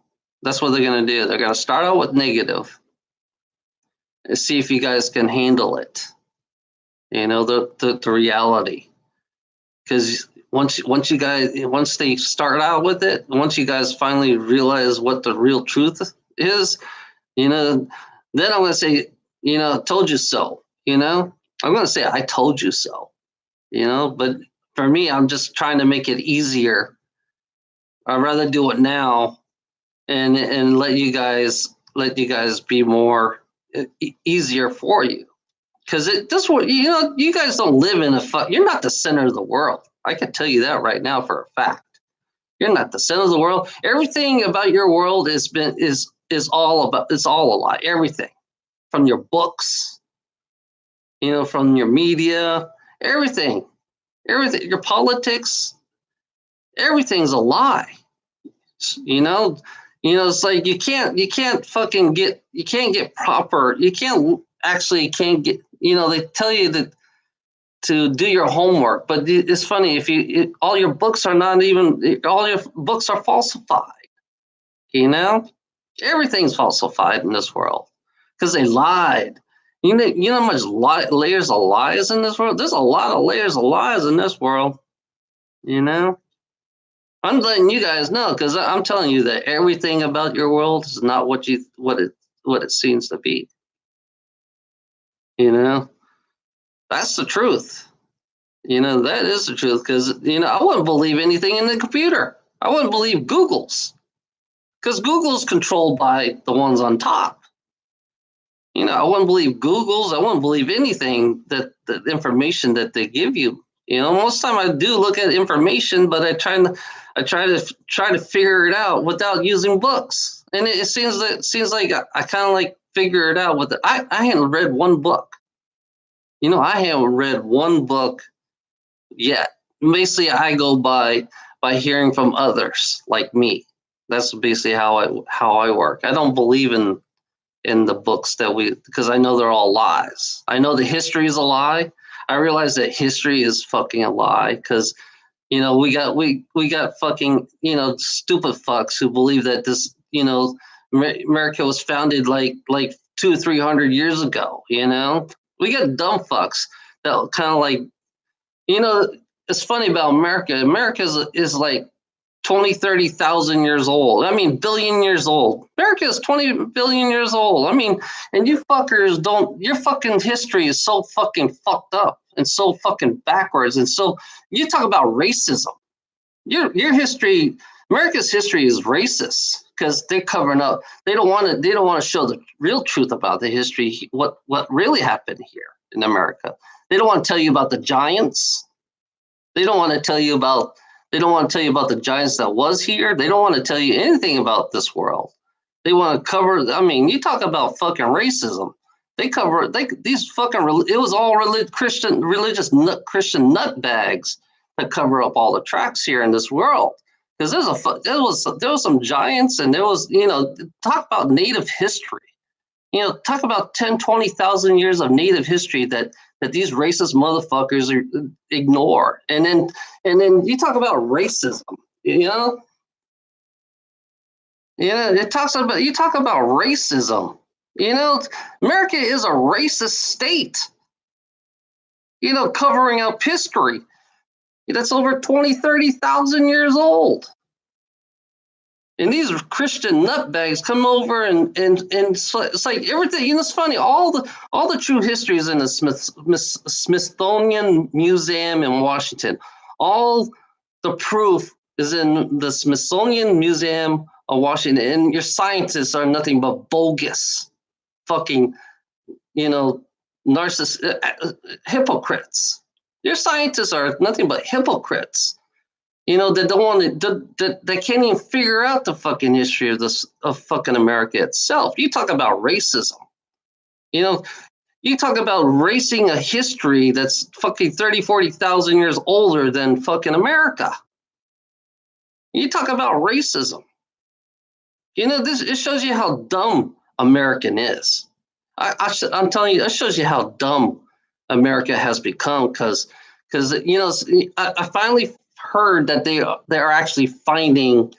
that's what they're gonna do. They're gonna start out with negative and see if you guys can handle it. You know, the reality, because once they start out with it, once you guys finally realize what the real truth is, you know, then I'm going to say, you know, told you so. You know, I'm going to say I told you so. You know, but for me, I'm just trying to make it easier. I'd rather do it now and let you guys be more easier for you. Because this what, you know, you guys don't live in you're not the center of the world. I can tell you that right now for a fact. You're not the center of the world. Everything about your world is all about, it's all a lie. Everything from your books, you know, from your media, everything, your politics, everything's a lie. You know, it's like you can't get proper. You can't get. You know, they tell you that to do your homework, but it's funny, all your books are not even, all your books are falsified. You know, everything's falsified in this world because they lied. You know how much layers of lies in this world? There's a lot of layers of lies in this world. You know, I'm letting you guys know, because I'm telling you that everything about your world is not what it seems to be. You know, that's the truth. You know, that is the truth, because, you know, I wouldn't believe anything in the computer. I wouldn't believe Google's, because Google's controlled by the ones on top. You know, I wouldn't believe Google's. I wouldn't believe anything that the information that they give you. You know, most of the time I do look at information, but I try to figure it out without using books. And it seems like I kind of like figure it out with it. I haven't read one book. You know, I haven't read one book yet. Basically, I go by hearing from others like me. That's basically how I work. I don't believe in the books because I know they're all lies. I know the history is a lie. I realize that history is fucking a lie, because, you know, we got fucking, you know, stupid fucks who believe that this, you know, America was founded like 200 or 300 years ago. You know, we got dumb fucks that kind of like, you know, it's funny about America. America is like 20, 30,000 years old. I mean, billion years old. America is 20 billion years old. I mean, and you fuckers your fucking history is so fucking fucked up and so fucking backwards. And so you talk about racism. Your history, America's history is racist, because they're covering up. They don't want to show the real truth about the history, what really happened here in America. They don't want to tell you about the giants. They don't want to tell you about the giants that was here. They don't want to tell you anything about this world. They want to cover. I mean, you talk about fucking racism. These fucking. It was all religious Christian nutbags that cover up all the tracks here in this world. because there was some giants, and there was, talk about native history. Talk about 10, 20,000 years of native history that these racist motherfuckers ignore. And then you talk about racism, Yeah, you talk about racism. America is a racist state, covering up history. That's over 20, 30,000 years old. And these Christian nutbags come over and it's like everything. It's funny. All the true history is in the Smithsonian Museum in Washington. All the proof is in the Smithsonian Museum of Washington. And your scientists are nothing but bogus, fucking, hypocrites. Your scientists are nothing but hypocrites. That don't want to, they can't even figure out the fucking history of fucking America itself. You talk about racism. You talk about racing a history that's fucking 30, 40,000 years older than fucking America. You talk about racism. It shows you how dumb American is. I'm telling you, it shows you how dumb America has become because I finally heard that they're actually finding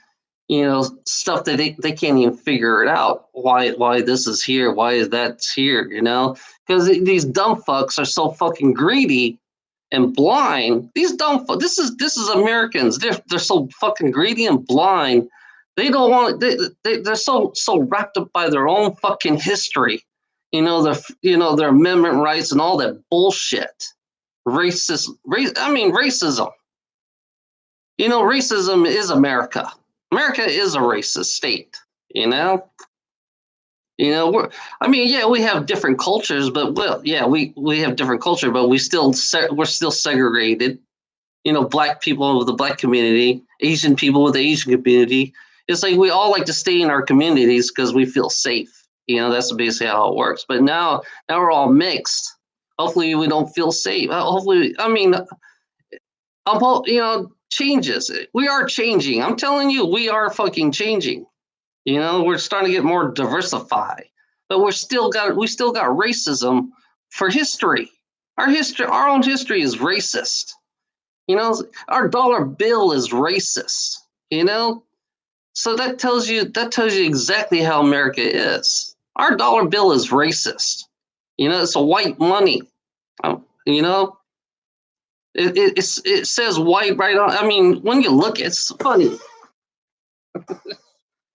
stuff that they can't even figure it out, why this is here, why is that here, because these dumb fucks are so fucking greedy and blind. These dumb this is Americans. They're so fucking greedy and blind. They don't want they're so wrapped up by their own fucking history, their amendment rights and all that bullshit. Racism. Racism is America. America is a racist state. We have different cultures, but we have different culture, but we're still segregated. Black people with the black community, Asian people with the Asian community. It's like we all like to stay in our communities because we feel safe. That's basically how it works. But now we're all mixed. Hopefully, we don't feel safe. Changes. We are changing. I'm telling you, we are fucking changing. We're starting to get more diversified, but we still got racism for history. Our own history is racist. Our dollar bill is racist. So that tells you exactly how America is. Our dollar bill is racist. It's a white money. It says white right on. When you look, it's funny.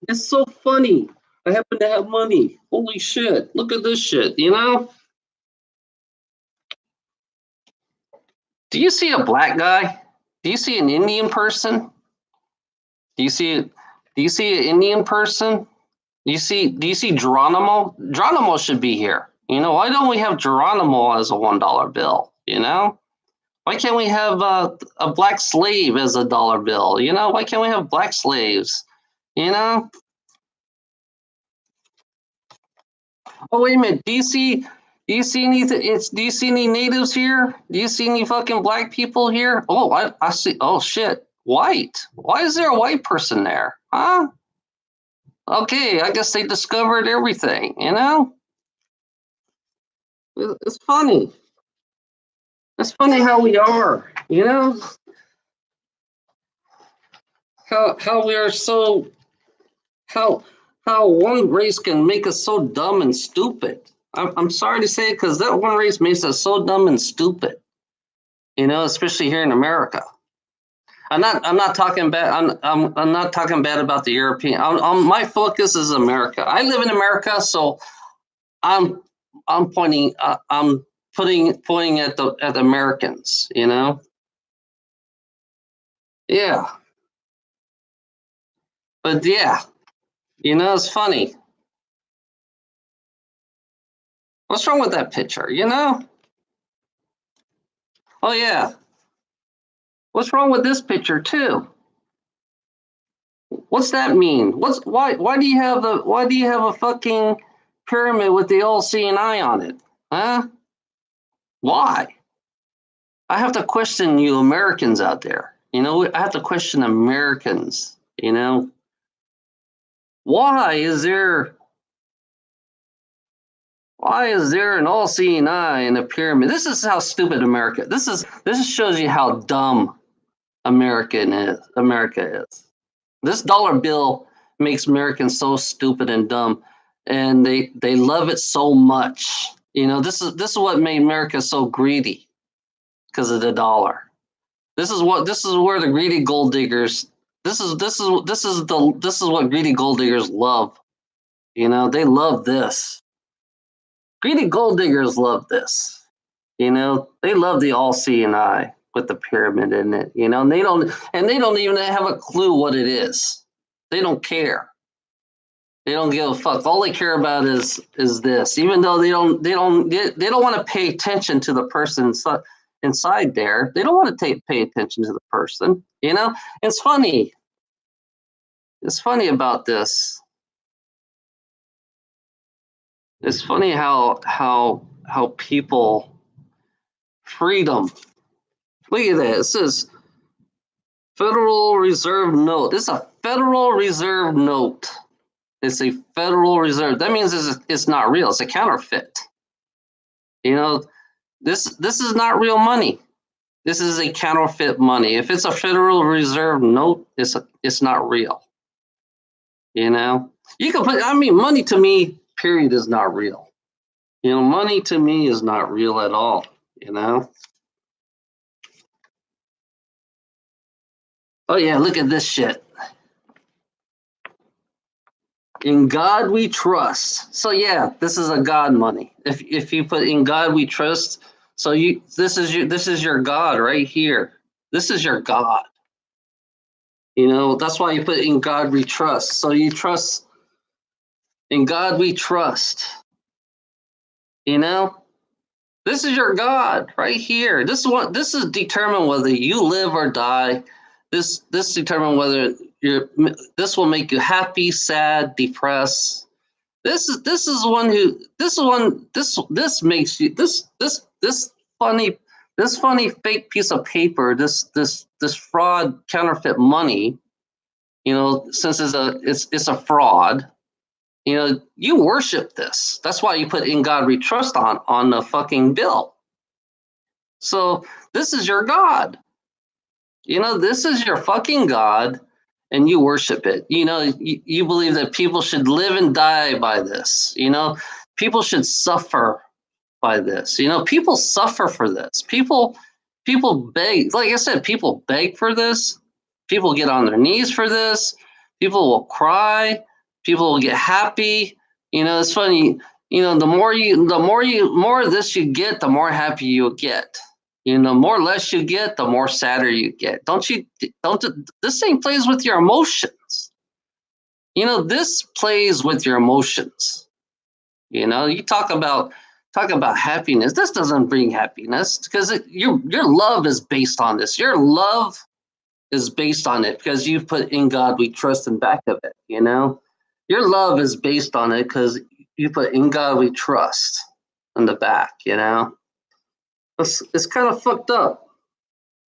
It's so funny. I happen to have money. Holy shit. Look at this shit, Do you see a black guy? Do you see an Indian person? Do you see an Indian person? Do you see Geronimo? Geronimo should be here. Why don't we have Geronimo as a $1 bill? Why can't we have a black slave as a dollar bill? Why can't we have black slaves? Oh, wait a minute. Do you see any natives here? Do you see any fucking black people here? Oh, I see. Oh shit. White. Why is there a white person there? Huh? Okay, I guess they discovered everything, It's funny. It's funny how we are, How we are so how one race can make us so dumb and stupid. I'm sorry to say it because that one race makes us so dumb and stupid. Especially here in America. I'm not talking bad. I'm not talking bad about the European. My focus is America. I live in America, so I'm pointing. I'm pointing at the Americans. Yeah. But yeah, it's funny. What's wrong with that picture? Oh yeah. What's wrong with this picture too? What's that mean? Why do you have a fucking pyramid with the all-seeing eye on it? Huh? Why? I have to question you Americans out there. I have to question Americans. You know, why is there an all-seeing eye in a pyramid? This is how stupid America. This shows you how dumb America is. This dollar bill makes Americans so stupid and dumb, and they love it so much. This is what made America so greedy, because of the dollar. This is where the greedy gold diggers. This is what greedy gold diggers love. They love this. Greedy gold diggers love this. They love the all-seeing eye with the pyramid in it. And they don't even have a clue what it is. They don't care. They don't give a fuck. All they care about is this. Even though they don't want to pay attention to the person inside there. They don't want to pay attention to the person. It's funny. It's funny about this. It's funny how people freedom. Look at that. It says Federal Reserve note. It's a Federal Reserve note. It's a Federal Reserve. That means it's not real. It's a counterfeit. This is not real money. This is a counterfeit money. If it's a Federal Reserve note, it's not real. You can put. Money to me, period, is not real. Money to me is not real at all. Oh yeah, look at this shit. In God we trust. So yeah, this is a God money. If you put in God we trust, so this is your God right here. This is your God. That's why you put in God we trust. So you trust in God we trust. This is your God right here. This is determine whether you live or die. This determine whether this will make you happy, sad, depressed. This makes you this funny fake piece of paper, this fraud counterfeit money, since it's a fraud, you worship this. That's why you put in God we trust on the fucking bill. So this is your God. This is your fucking God, and you worship it. You believe that people should live and die by this. People should suffer by this. People suffer for this. People beg. Like I said, people beg for this. People get on their knees for this. People will cry. People will get happy. It's funny. The more of this you get, the more happy you'll get. The more less you get, the more sadder you get. This thing plays with your emotions. This plays with your emotions. You talk about happiness. This doesn't bring happiness because your love is based on this. Your love is based on it because you've put in God we trust in back of it. Your love is based on it because you put in God we trust in the back. It's kind of fucked up.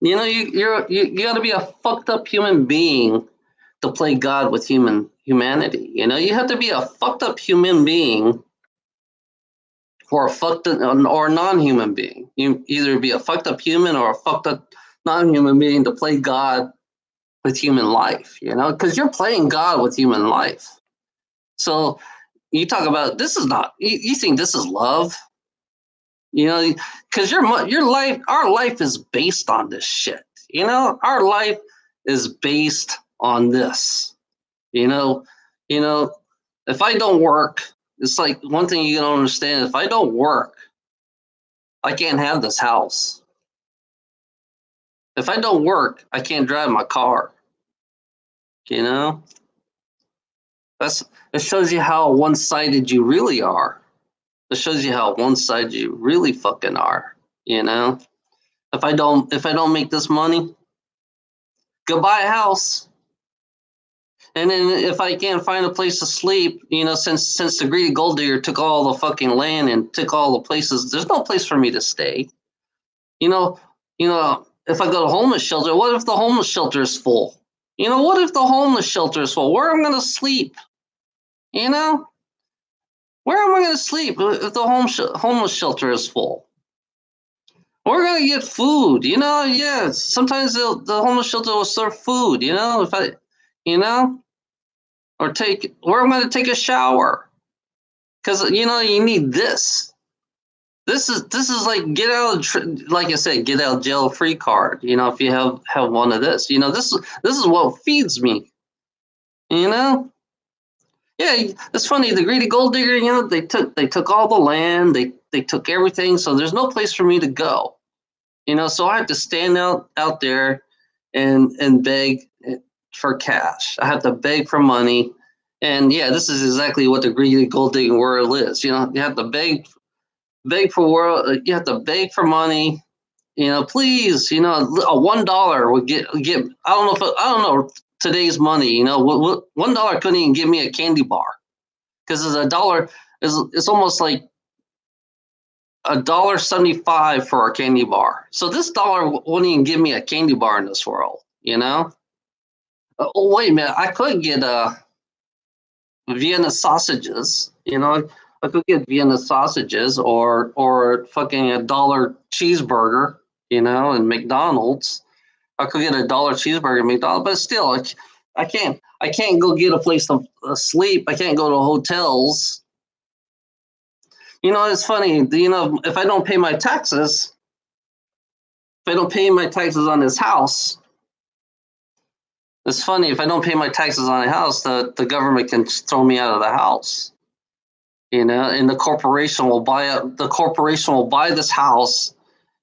You got to be a fucked up human being to play God with humanity. You have to be a fucked up human being or a fucked up, or a non-human being. You either be a fucked up human or a fucked up non-human being to play God with human life. Because you're playing God with human life. So you talk about this is not. You think this is love? Because your life, our life is based on this shit. Our life is based on this. If I don't work, it's like one thing you don't understand. If I don't work, I can't have this house. If I don't work, I can't drive my car. It shows you how one-sided you really are. It shows you how one-sided you really fucking are. If I don't make this money, go buy a house. And then if I can't find a place to sleep, since the greedy gold digger took all the fucking land and took all the places, there's no place for me to stay. If I go to homeless shelter, what if the homeless shelter is full? You know, what if the homeless shelter is full? Where am I going to sleep? You know, where am I going to sleep if the homeless shelter is full? We're going to get food. You know, yeah. Sometimes the homeless shelter will serve food. You know, you know, or where am I going to take a shower? Because you know, you need this. This is like like I said, get out of jail free card. You know, if you have one of this, you know, this is what feeds me. You know, yeah, it's funny. The greedy gold digger, you know, they took all the land, they took everything, so there's no place for me to go. You know, so I have to stand out there and beg for cash. I have to beg for money, and yeah, this is exactly what the greedy gold digging world is. You know, you have to beg for world. You have to beg for money. You know, please. You know, a $1 would get. I don't know if I don't know today's money. You know, $1 couldn't even give me a candy bar because it's a dollar. It's almost like $1.75 for a candy bar. So this dollar wouldn't even give me a candy bar in this world. You know. Oh wait a minute! I could get Vienna sausages. You know, I could get Vienna sausages or fucking $1 cheeseburger. You know, in McDonald's. I could get $1 cheeseburger at McDonald's, but still, I can't go get a place to sleep. I can't go to hotels. You know, it's funny. You know, if I don't pay my taxes, if I don't pay my taxes on this house, it's funny. If I don't pay my taxes on the house, the government can throw me out of the house. You know, and the corporation will buy this house,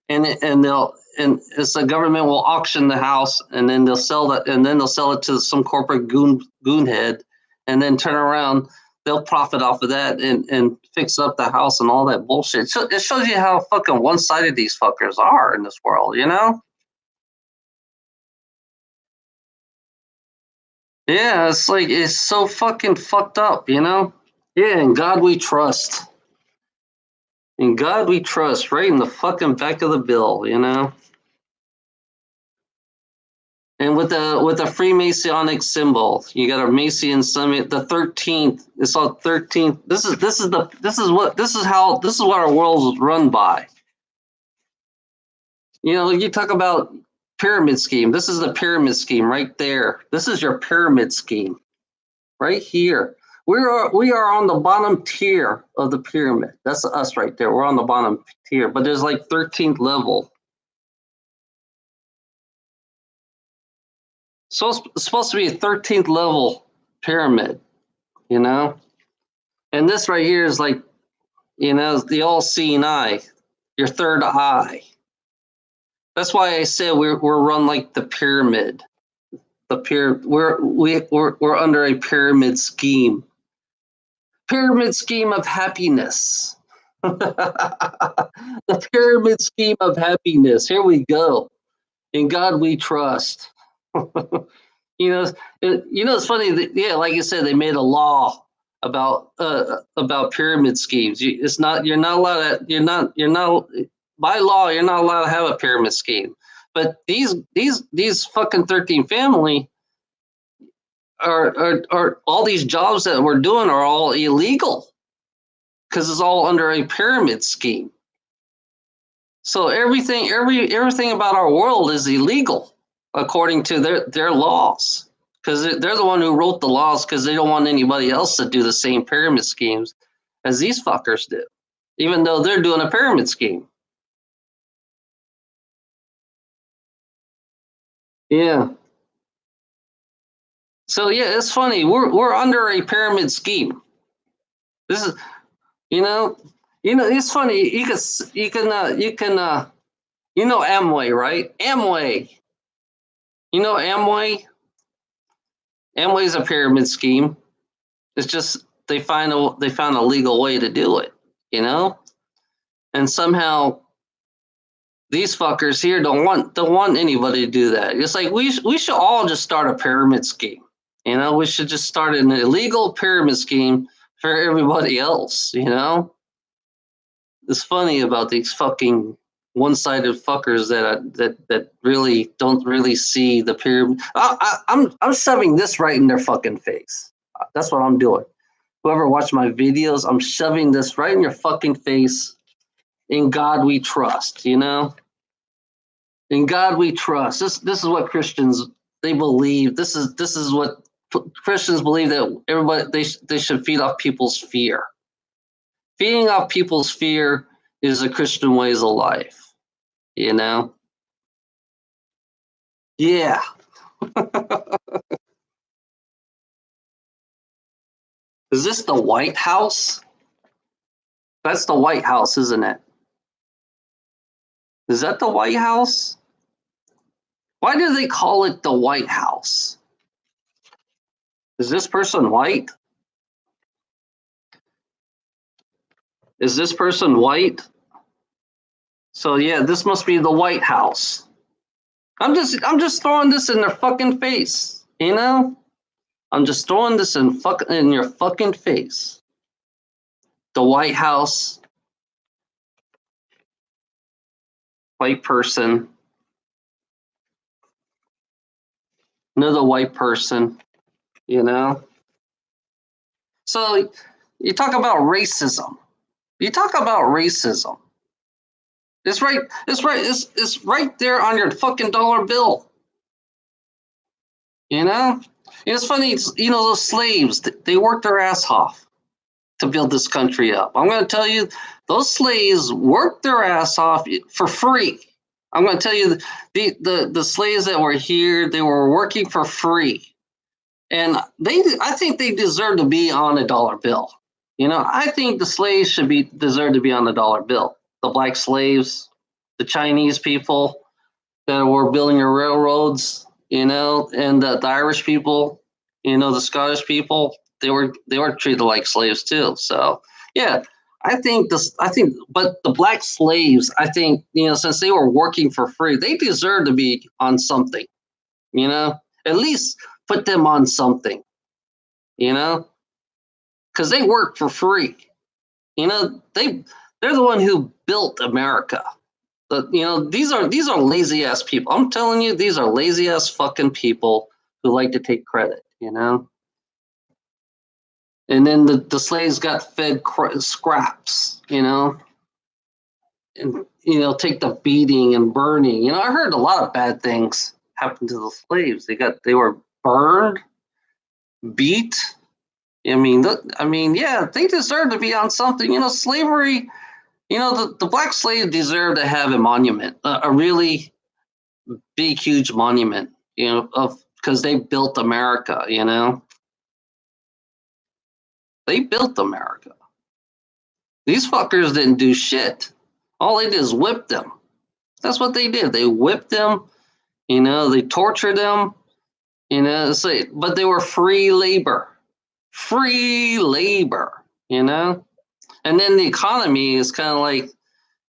and it's the government will auction the house, and then they'll sell it to some corporate goonhead, and then turn around, they'll profit off of that and fix up the house and all that bullshit. So it shows you how fucking one sided these fuckers are in this world, you know? Yeah, it's like it's so fucking fucked up, you know? Yeah, in God we trust. In God we trust, right in the fucking back of the bill, you know? And with the Freemasonic symbol, you got a Mason summit. The 13th. It's all 13th. This is what our world is run by. You know, you talk about pyramid scheme. This is the pyramid scheme right there. This is your pyramid scheme right here. We are on the bottom tier of the pyramid. That's us right there. We're on the bottom tier, but there's like 13th level. So it's supposed to be a 13th level pyramid, you know? And this right here is like, you know, the all-seeing eye, your third eye. That's why I said we're run like the pyramid. We're under a pyramid scheme. Pyramid scheme of happiness. The pyramid scheme of happiness. Here we go. In God we trust. You know, it's funny. Yeah, like you said, they made a law about pyramid schemes. It's not you're not allowed to you're not by law you're not allowed to have a pyramid scheme. But these fucking 13 family are all these jobs that we're doing are all illegal because it's all under a pyramid scheme. So everything about our world is illegal according to their laws because they're the one who wrote the laws because they don't want anybody else to do the same pyramid schemes as these fuckers do, even though they're doing a pyramid scheme. Yeah. So yeah, it's funny. We're under a pyramid scheme. This is it's funny. You can Amway, right? Amway. You know Amway. Amway is a pyramid scheme. It's just they found a legal way to do it, you know, and somehow these fuckers here don't want anybody to do that. It's like we should all just start a pyramid scheme. You know, we should just start an illegal pyramid scheme for everybody else. You know, it's funny about these fucking one-sided fuckers that really don't really see the pyramid. I'm shoving this right in their fucking face. That's what I'm doing. Whoever watched my videos, I'm shoving this right in your fucking face. In God we trust, you know? In God we trust. This is what Christians they believe. This is what Christians believe, that everybody they should feed off people's fear. Feeding off people's fear is a Christian ways of life, you know? Yeah. Is this the White House? That's the White House, isn't it? Is that the White House? Why do they call it the White House? Is this person white? Is this person white? So yeah, this must be the White House. I'm just throwing this in their fucking face, you know? I'm just throwing this in your fucking face. The White House, white person, another white person, you know? So you talk about racism. You talk about racism. It's right. It's right there on your fucking dollar bill. You know. And it's funny. You know, those slaves. They worked their ass off to build this country up. I'm going to tell you, those slaves worked their ass off for free. I'm going to tell you, the slaves that were here, they were working for free, and I think they deserve to be on a dollar bill. You know, I think the slaves deserve to be on the dollar bill. The black slaves, the Chinese people that were building your railroads, you know, and the Irish people, you know, the Scottish people, they were treated like slaves too. So yeah, but the black slaves, I think, you know, since they were working for free, they deserve to be on something, you know, at least put them on something, you know, because they work for free. You know, they're the one who built America. You know, these are lazy ass people. I'm telling you, these are lazy ass fucking people who like to take credit. You know, and then the slaves got fed scraps. You know, and you know, take the beating and burning. You know, I heard a lot of bad things happen to the slaves. They were burned, beat. Yeah, they deserve to be on something. You know, slavery. You know, the black slave deserve to have a monument, a really big, huge monument, you know, because they built America, you know. They built America. These fuckers didn't do shit. All they did is whip them. That's what they did. They whipped them, you know, they tortured them, you know, but they were free labor. Free labor, you know? And then the economy is kind of like,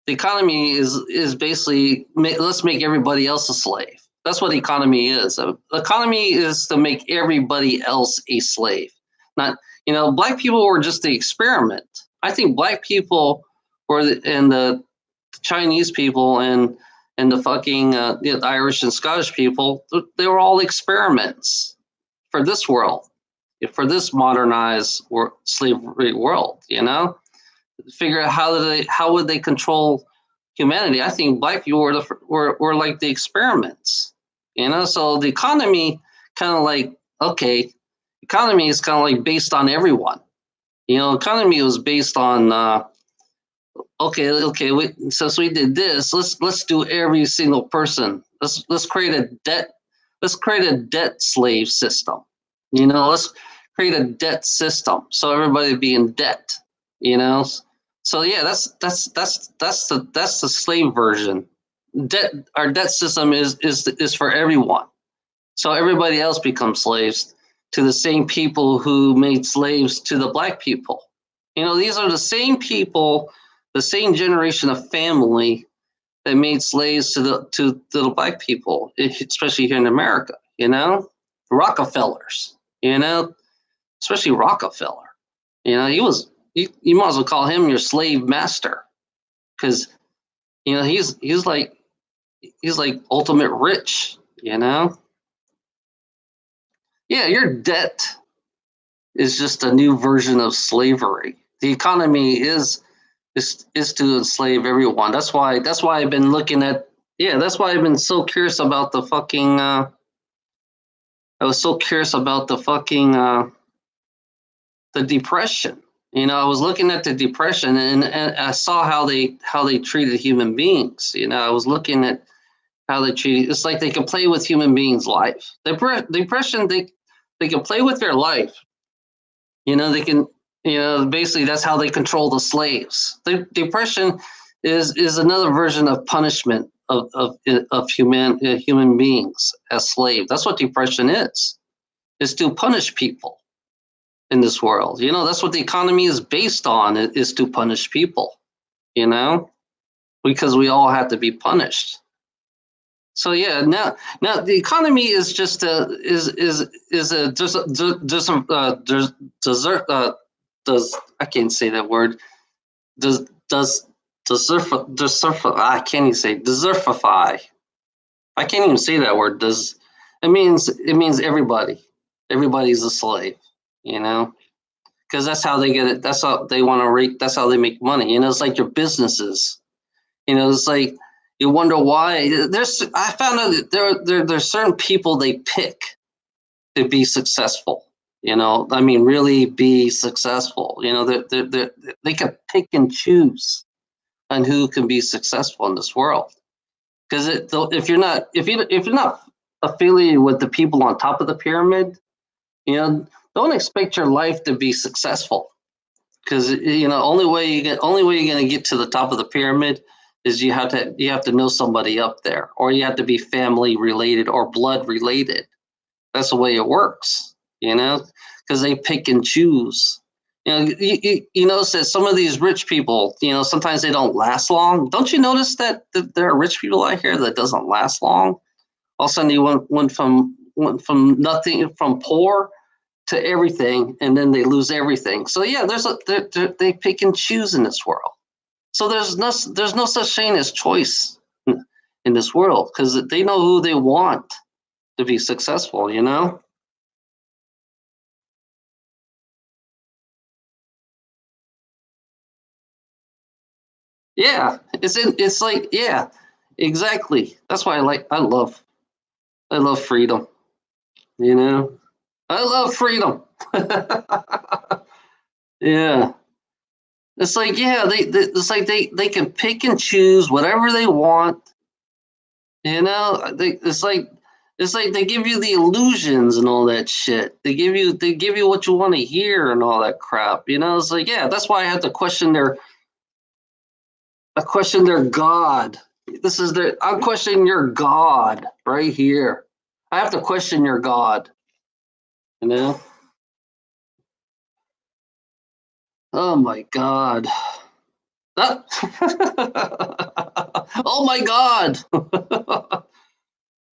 the economy is basically let's make everybody else a slave. That's what the economy is. The economy is to make everybody else a slave. Not, you know, black people were just the experiment. I think black people and the Chinese people and the fucking the Irish and Scottish people, they were all experiments for this world, for this modernized slavery world. You know, figure out how would they control humanity. I think black people were like the experiments, you know. So the economy kind of like, okay, economy is kind of like based on everyone, you know. Economy was based on since we did this, let's do every single person. Let's create a debt slave system, you know. Let's create a debt system so everybody be in debt, you know. So yeah, that's the slave version. Our debt system is for everyone. So everybody else becomes slaves to the same people who made slaves to the black people. You know, these are the same people, the same generation of family that made slaves to the black people, especially here in America. You know, Rockefellers. You know, especially Rockefeller. You know, you might as well call him your slave master, because You know, he's like ultimate rich. You know, yeah, your debt is just a new version of slavery. The economy is to enslave everyone. That's why I've been looking at yeah. That's why I've been so curious about the fucking. I was so curious about the fucking the depression. You know, I was looking at the depression and I saw how they treated human beings. You know, I was looking at how they treat. It's like they can play with human beings' life. Depression, they can play with their life. You know, they can. You know, basically that's how they control the slaves. The depression is another version of punishment of human beings as slaves. That's what depression is to punish people in this world. You know, that's what the economy is based on, is to punish people, you know, because we all have to be punished. So yeah, now the economy is just a is a there's desert does I can't say that word does deserf I can't even say desertify. I can't even say that word. Does it means everybody's a slave, you know, because that's how they get it. That's how they want to rate. That's how they make money. You know, it's like your businesses. You know, it's like you wonder why. I found out that there's certain people they pick to be successful. You know, I mean, really be successful. You know, they can pick and choose on who can be successful in this world. Because if you're not affiliated with the people on top of the pyramid, you know, don't expect your life to be successful. Because you know, only way you're going to get to the top of the pyramid is you have to know somebody up there, or you have to be family related or blood related. That's the way it works, you know, because they pick and choose. You know, you notice that some of these rich people, you know, sometimes they don't last long. Don't you notice that there are rich people out here that doesn't last long? All of a sudden, you went from nothing, from poor to everything, and then they lose everything. So yeah, they pick and choose in this world. So there's no such thing as choice in this world, because they know who they want to be successful. You know. Yeah, it's like yeah, exactly. That's why I love freedom. You know, I love freedom. Yeah, it's like yeah, it's like they can pick and choose whatever they want. You know, it's like they give you the illusions and all that shit. They give you what you want to hear and all that crap. You know, it's like yeah, that's why I have to question their God. I'm questioning your God right here. I have to question your God. You know? Oh my God. Ah. Oh my God.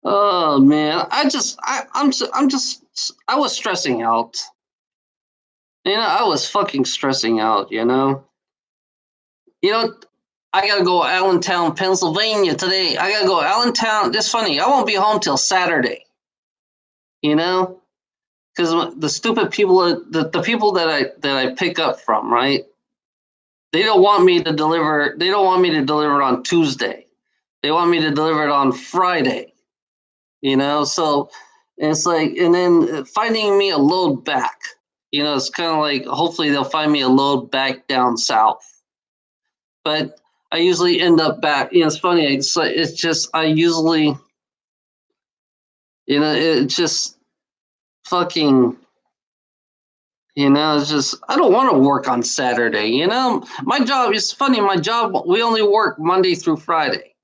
Oh man, I was stressing out. You know, I was fucking stressing out. You know. You know, I gotta go Allentown, Pennsylvania today. I gotta go Allentown. It's funny. I won't be home till Saturday. You know, because the stupid people, the people that I pick up from, right? They don't want me to deliver. They don't want me to deliver it on Tuesday. They want me to deliver it on Friday. You know, so it's like, and then finding me a load back. You know, it's kind of like hopefully they'll find me a load back down south. But I usually end up back. You know, it's funny. It's just I usually, you know, it just fucking. You know, it's just I don't want to work on Saturday. You know, my job is funny. My job, we only work Monday through Friday,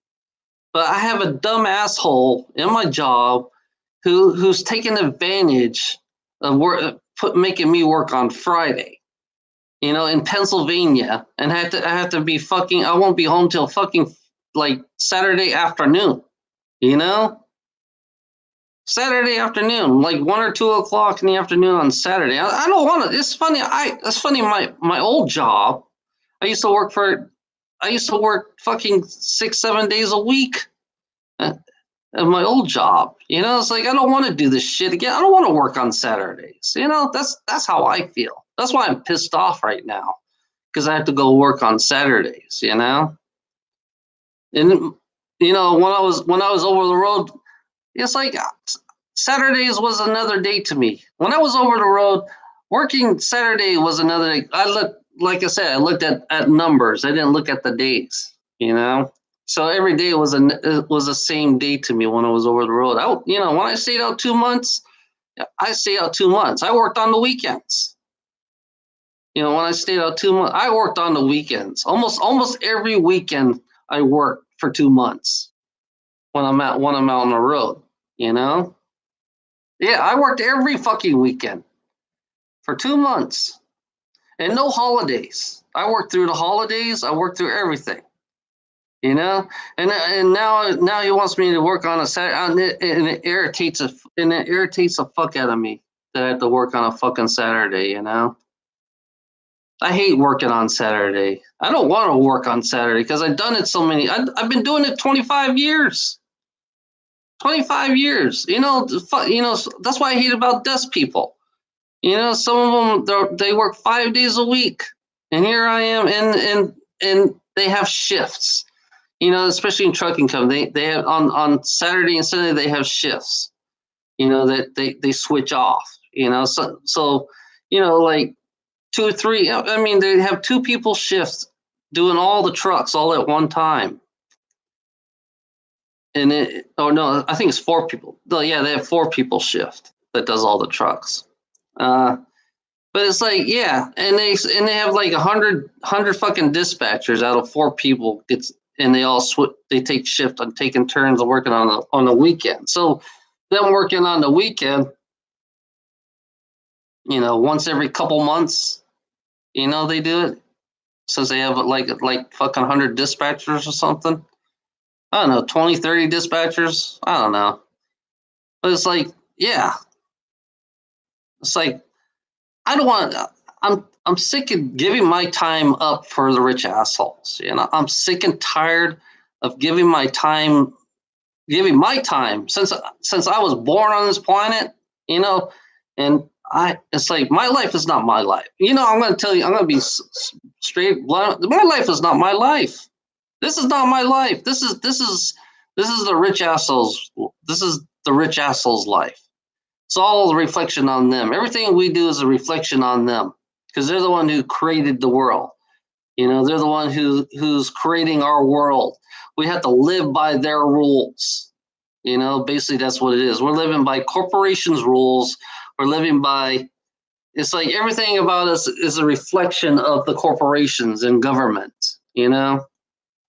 but I have a dumb asshole in my job who's taking advantage of making me work on Friday. You know, in Pennsylvania, and I have to be fucking. I won't be home till fucking like Saturday afternoon. You know, Saturday afternoon, like 1 or 2 o'clock in the afternoon on Saturday. I don't want to. It's funny. It's funny. My old job, I used to work for. I used to work fucking 6-7 days a week at my old job. It's like I don't want to do this shit again. I don't want to work on Saturdays. That's how I feel. That's why I'm pissed off right now, because I have to go work on Saturdays. And when I was over the road, it's like Saturdays was another day to me. When I was over the road, working Saturday was another day. Like I said, I looked at numbers. I didn't look at the days. So every day was the same day to me when I was over the road. When I stayed out 2 months, I stayed out 2 months. I worked on the weekends. When I stayed out 2 months, I worked on the weekends. Almost every weekend I worked for 2 months when I'm out on the road. Yeah, I worked every fucking weekend for 2 months and no holidays. I worked through the holidays. I worked through everything. And now he wants me to work on a Saturday, and it irritates the fuck out of me that I have to work on a fucking Saturday. I hate working on Saturday. I don't want to work on Saturday because I've done it so many. I've been doing it 25 years. 25 years. That's why I hate about desk people. Some of them they work 5 days a week, and here I am, and they have shifts. Especially in trucking company, they have on Saturday and Sunday they have shifts. That they switch off. So like 2 or 3. I mean, they have 2 people shifts doing all the trucks all at one time. And I think it's 4 people. Yeah, they have 4 people shift that does all the trucks. But it's like, yeah, and they have like 100 fucking dispatchers out of 4 people. And they all they take shift on taking turns of working on the weekend. So them working on the weekend, once every couple months, they do it. Since they have like fucking 100 dispatchers or something. I don't know, 20, 30 dispatchers. I don't know. But it's like, yeah. It's like, I don't want. I'm sick of giving my time up for the rich assholes. I'm sick and tired of giving my time since I was born on this planet. And it's like my life is not my life. I'm going to tell you. I'm going to be straight blunt. My life is not my life. This is not my life. This is the rich assholes. This is the rich assholes' life. It's all a reflection on them. Everything we do is a reflection on them because they're the one who created the world. They're the one who's creating our world. We have to live by their rules. Basically that's what it is. We're living by corporations' rules. We're living by. It's like everything about us is a reflection of the corporations and government.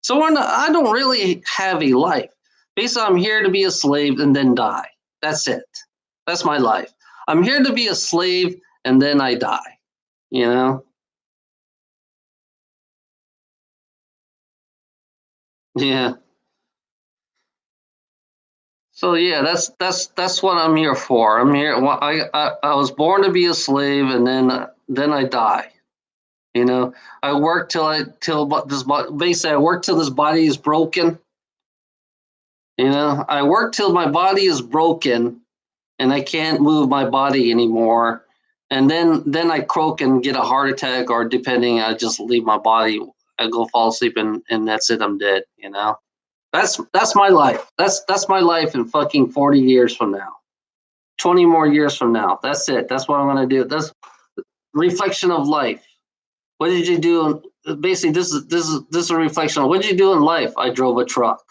So I don't really have a life. Basically, I'm here to be a slave and then die. That's it. That's my life. I'm here to be a slave and then I die. Yeah. So yeah, that's what I'm here for. I'm here. Well, I was born to be a slave and then I die. I work till this basically I work till this body is broken. I work till my body is broken and I can't move my body anymore. And then I croak and get a heart attack, or depending, I just leave my body. I go fall asleep and that's it. I'm dead. That's my life. That's my life in fucking 40 years from now, 20 more years from now. That's it. That's what I'm gonna do. That's reflection of life. What did you do? Basically, this is a reflection of what did you do in life. I drove a truck.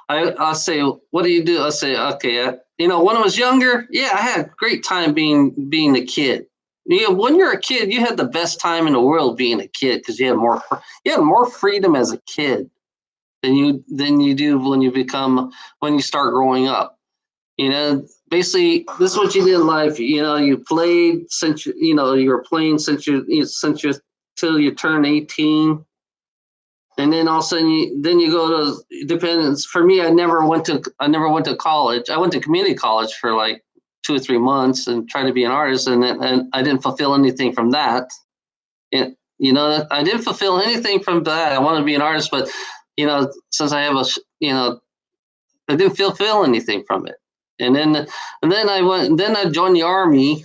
I'll say, what do you do? I'll say, okay, when I was younger, yeah, I had a great time being a kid. When you're a kid, you had the best time in the world being a kid because you had more freedom as a kid than you do when you start growing up. Basically, this is what you did in life. You played since you were playing since till you turn 18. And then all of a sudden, you go to dependence. For me, I never went to college. I went to community college for like 2 or 3 months and tried to be an artist, and I didn't fulfill anything from that. And I didn't fulfill anything from that. I want to be an artist, but since I have I didn't fulfill anything from it. And then I joined the army,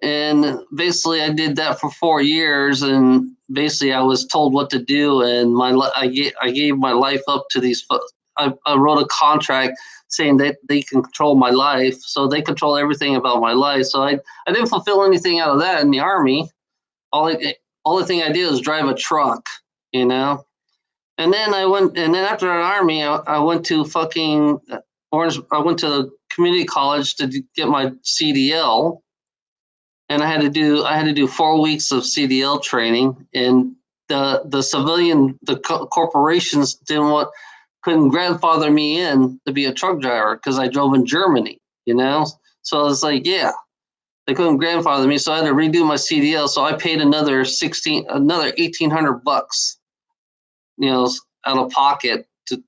and basically I did that for 4 years, and basically I was told what to do, and I gave my life up to these. I wrote a contract saying that they can control my life, so they control everything about my life. So I didn't fulfill anything out of that in the army. All the thing I did was drive a truck, you know. And then after the army, I went to fucking Orange. I went to community college to get my CDL, and I had to do 4 weeks of CDL training. And the corporations couldn't grandfather me in to be a truck driver because I drove in Germany, So it's like, yeah, they couldn't grandfather me, so I had to redo my CDL. So I paid another $1,800, out of pocket to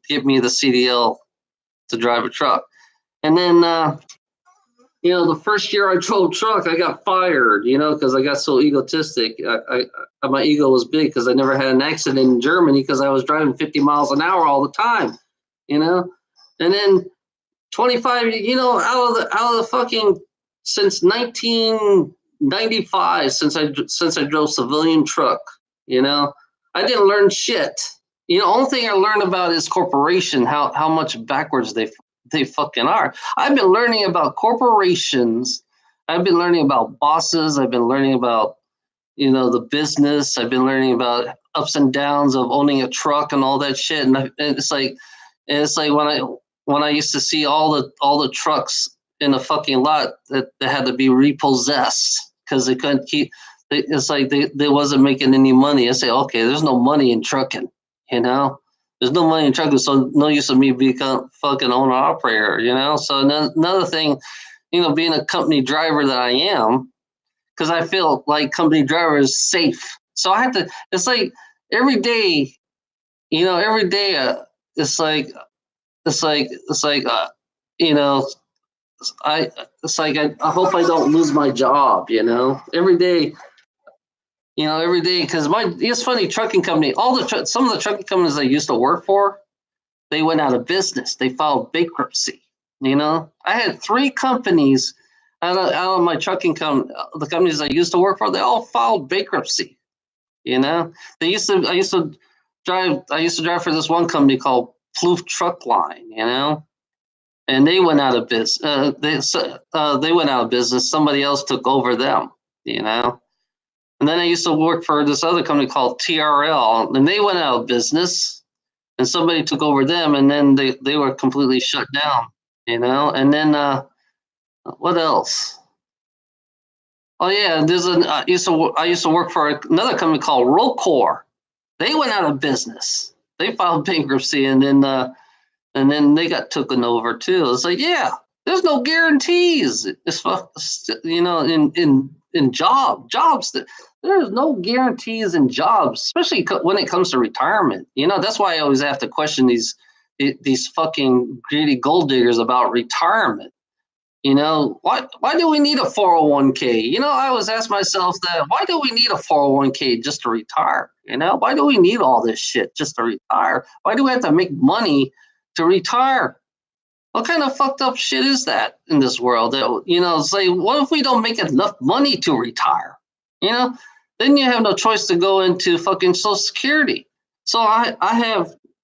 give me the CDL to drive a truck. And then, the first year I drove truck, I got fired, because I got so egotistic. My ego was big because I never had an accident in Germany because I was driving 50 miles an hour all the time, And then 25, out of the fucking, since 1995, since I drove civilian truck, I didn't learn shit. Only thing I learned about is corporation, how much backwards they fucking are. I've been learning about corporations. I've been learning about bosses. I've been learning about, the business. I've been learning about ups and downs of owning a truck and all that shit. And it's like when I used to see all the trucks in a fucking lot that had to be repossessed because they couldn't keep. It's like they wasn't making any money. I say, okay, there's no money in trucking, There's no money in trucking, so no use of me become fucking owner operator, So another thing, being a company driver that I am, because I feel like company driver is safe. So I have to. It's like every day, it's like I hope I don't lose my job, every day. Every day, because it's funny, trucking company, some of the trucking companies I used to work for, they went out of business. They filed bankruptcy. I had 3 companies out of my trucking the companies I used to work for, they all filed bankruptcy. I used to drive for this one company called Plouffe Truck Line, and they went out of business. They went out of business. Somebody else took over them, And then I used to work for this other company called TRL, and they went out of business, and somebody took over them, and then they were completely shut down, And then what else? Oh yeah, I used to work for another company called Rocor. They went out of business. They filed bankruptcy, and then they got taken over too. It's like, yeah, there's no guarantees. It's in jobs. There's no guarantees in jobs, especially when it comes to retirement. That's why I always have to question these fucking greedy gold diggers about retirement. Why do we need a 401k? I always ask myself that. Why do we need a 401k just to retire? Why do we need all this shit just to retire? Why do we have to make money to retire? What kind of fucked up shit is that in this world? That, say, what if we don't make enough money to retire? Then you have no choice to go into fucking Social Security. So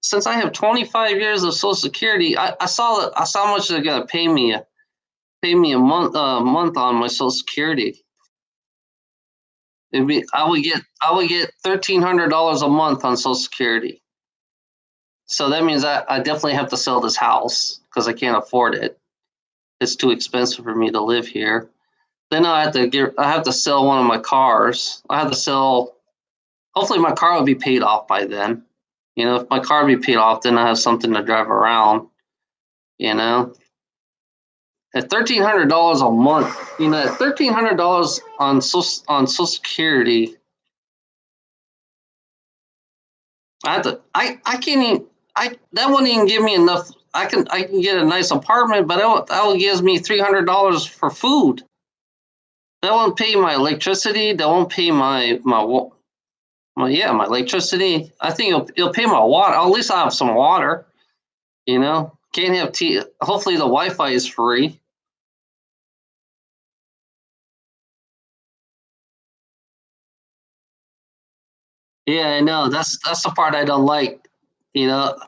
since I have 25 years of Social Security, I saw how much they're gonna pay me a month on my Social Security. I would get $1,300 a month on Social Security. So that means I definitely have to sell this house because I can't afford it. It's too expensive for me to live here. Then I have to sell one of my cars. I have to sell. Hopefully my car will be paid off by then. If my car will be paid off, then I have something to drive around. At $1,300 a month, at $1,300 on Social Security, I can't even. That wouldn't even give me enough. I can get a nice apartment, but that gives me $300 for food. They won't pay my electricity. They won't pay my electricity. I think it'll pay my water. At least I have some water. You know, can't have tea. Hopefully the Wi-Fi is free. Yeah, I know. That's the part I don't like. You know,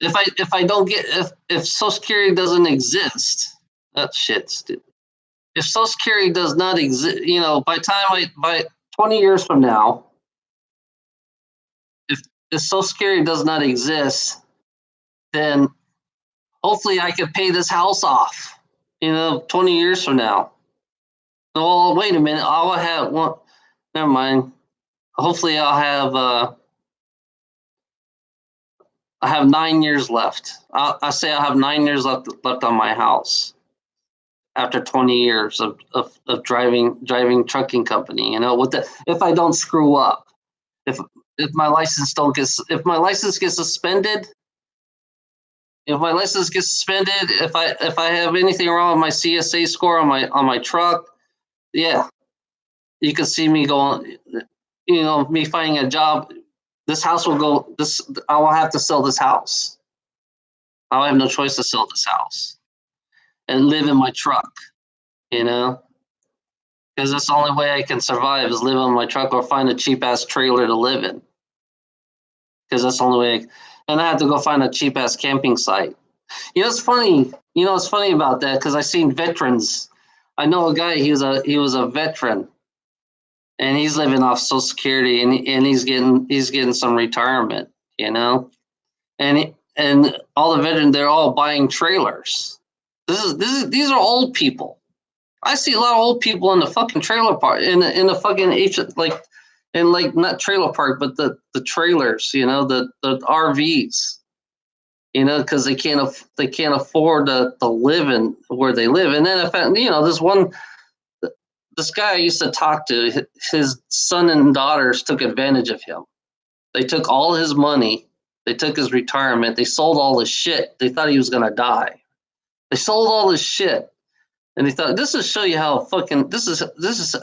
if I don't get if Social Security doesn't exist, that shit's stupid. If Social Security does not exist, you know, by 20 years from now, if Social Security does not exist, then hopefully I can pay this house off. You know, 20 years from now. Oh, wait a minute. I'll have one. Never mind. Hopefully, I have 9 years left. I say I have 9 years left on my house after 20 years of driving trucking company. You know, with the if I don't screw up, if if my license don't get if my license gets suspended, if I have anything wrong with my CSA score on my truck, yeah, you can see me going. You know, me finding a job. This house will go. This I will have to sell this house. I'll have no choice to sell this house and live in my truck. You know, because that's the only way I can survive is live on my truck or find a cheap ass trailer to live in. Because that's the only way. And I have to go find a cheap ass camping site. You know, it's funny. You know, it's funny about that because I seen veterans. I know a guy. He was a veteran, and he's living off Social Security, and he's getting some retirement. You know, and all the veterans they're all buying trailers. These are old people. I see a lot of old people in the fucking trailer park in the fucking like in like not trailer park but the trailers, you know, the RVs, you know, because they can't afford to live in where they live. And then if you know this guy I used to talk to, his son and daughters took advantage of him. They took all his money, they took his retirement, they sold all his shit. They thought he was gonna die. They sold all his shit. And they thought this will show you how fucking this is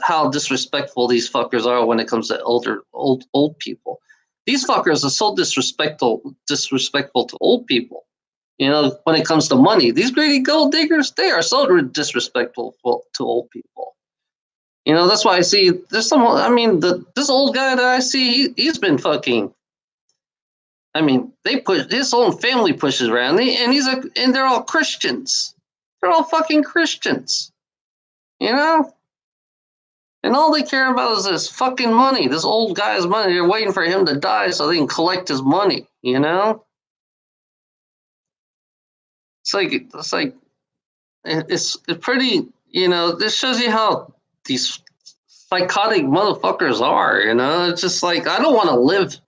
how disrespectful these fuckers are when it comes to old people. These fuckers are so disrespectful to old people. You know, when it comes to money, these greedy gold diggers, they are so disrespectful to old people. You know, that's why I see there's some. I mean, this old guy that I see, he's been fucking. I mean, they push his own family pushes around, and they're all Christians. They're all fucking Christians. You know? And all they care about is this fucking money, this old guy's money. They're waiting for him to die so they can collect his money, you know? It's pretty, you know, this shows you how these psychotic motherfuckers are, you know? It's just like, I don't want to live.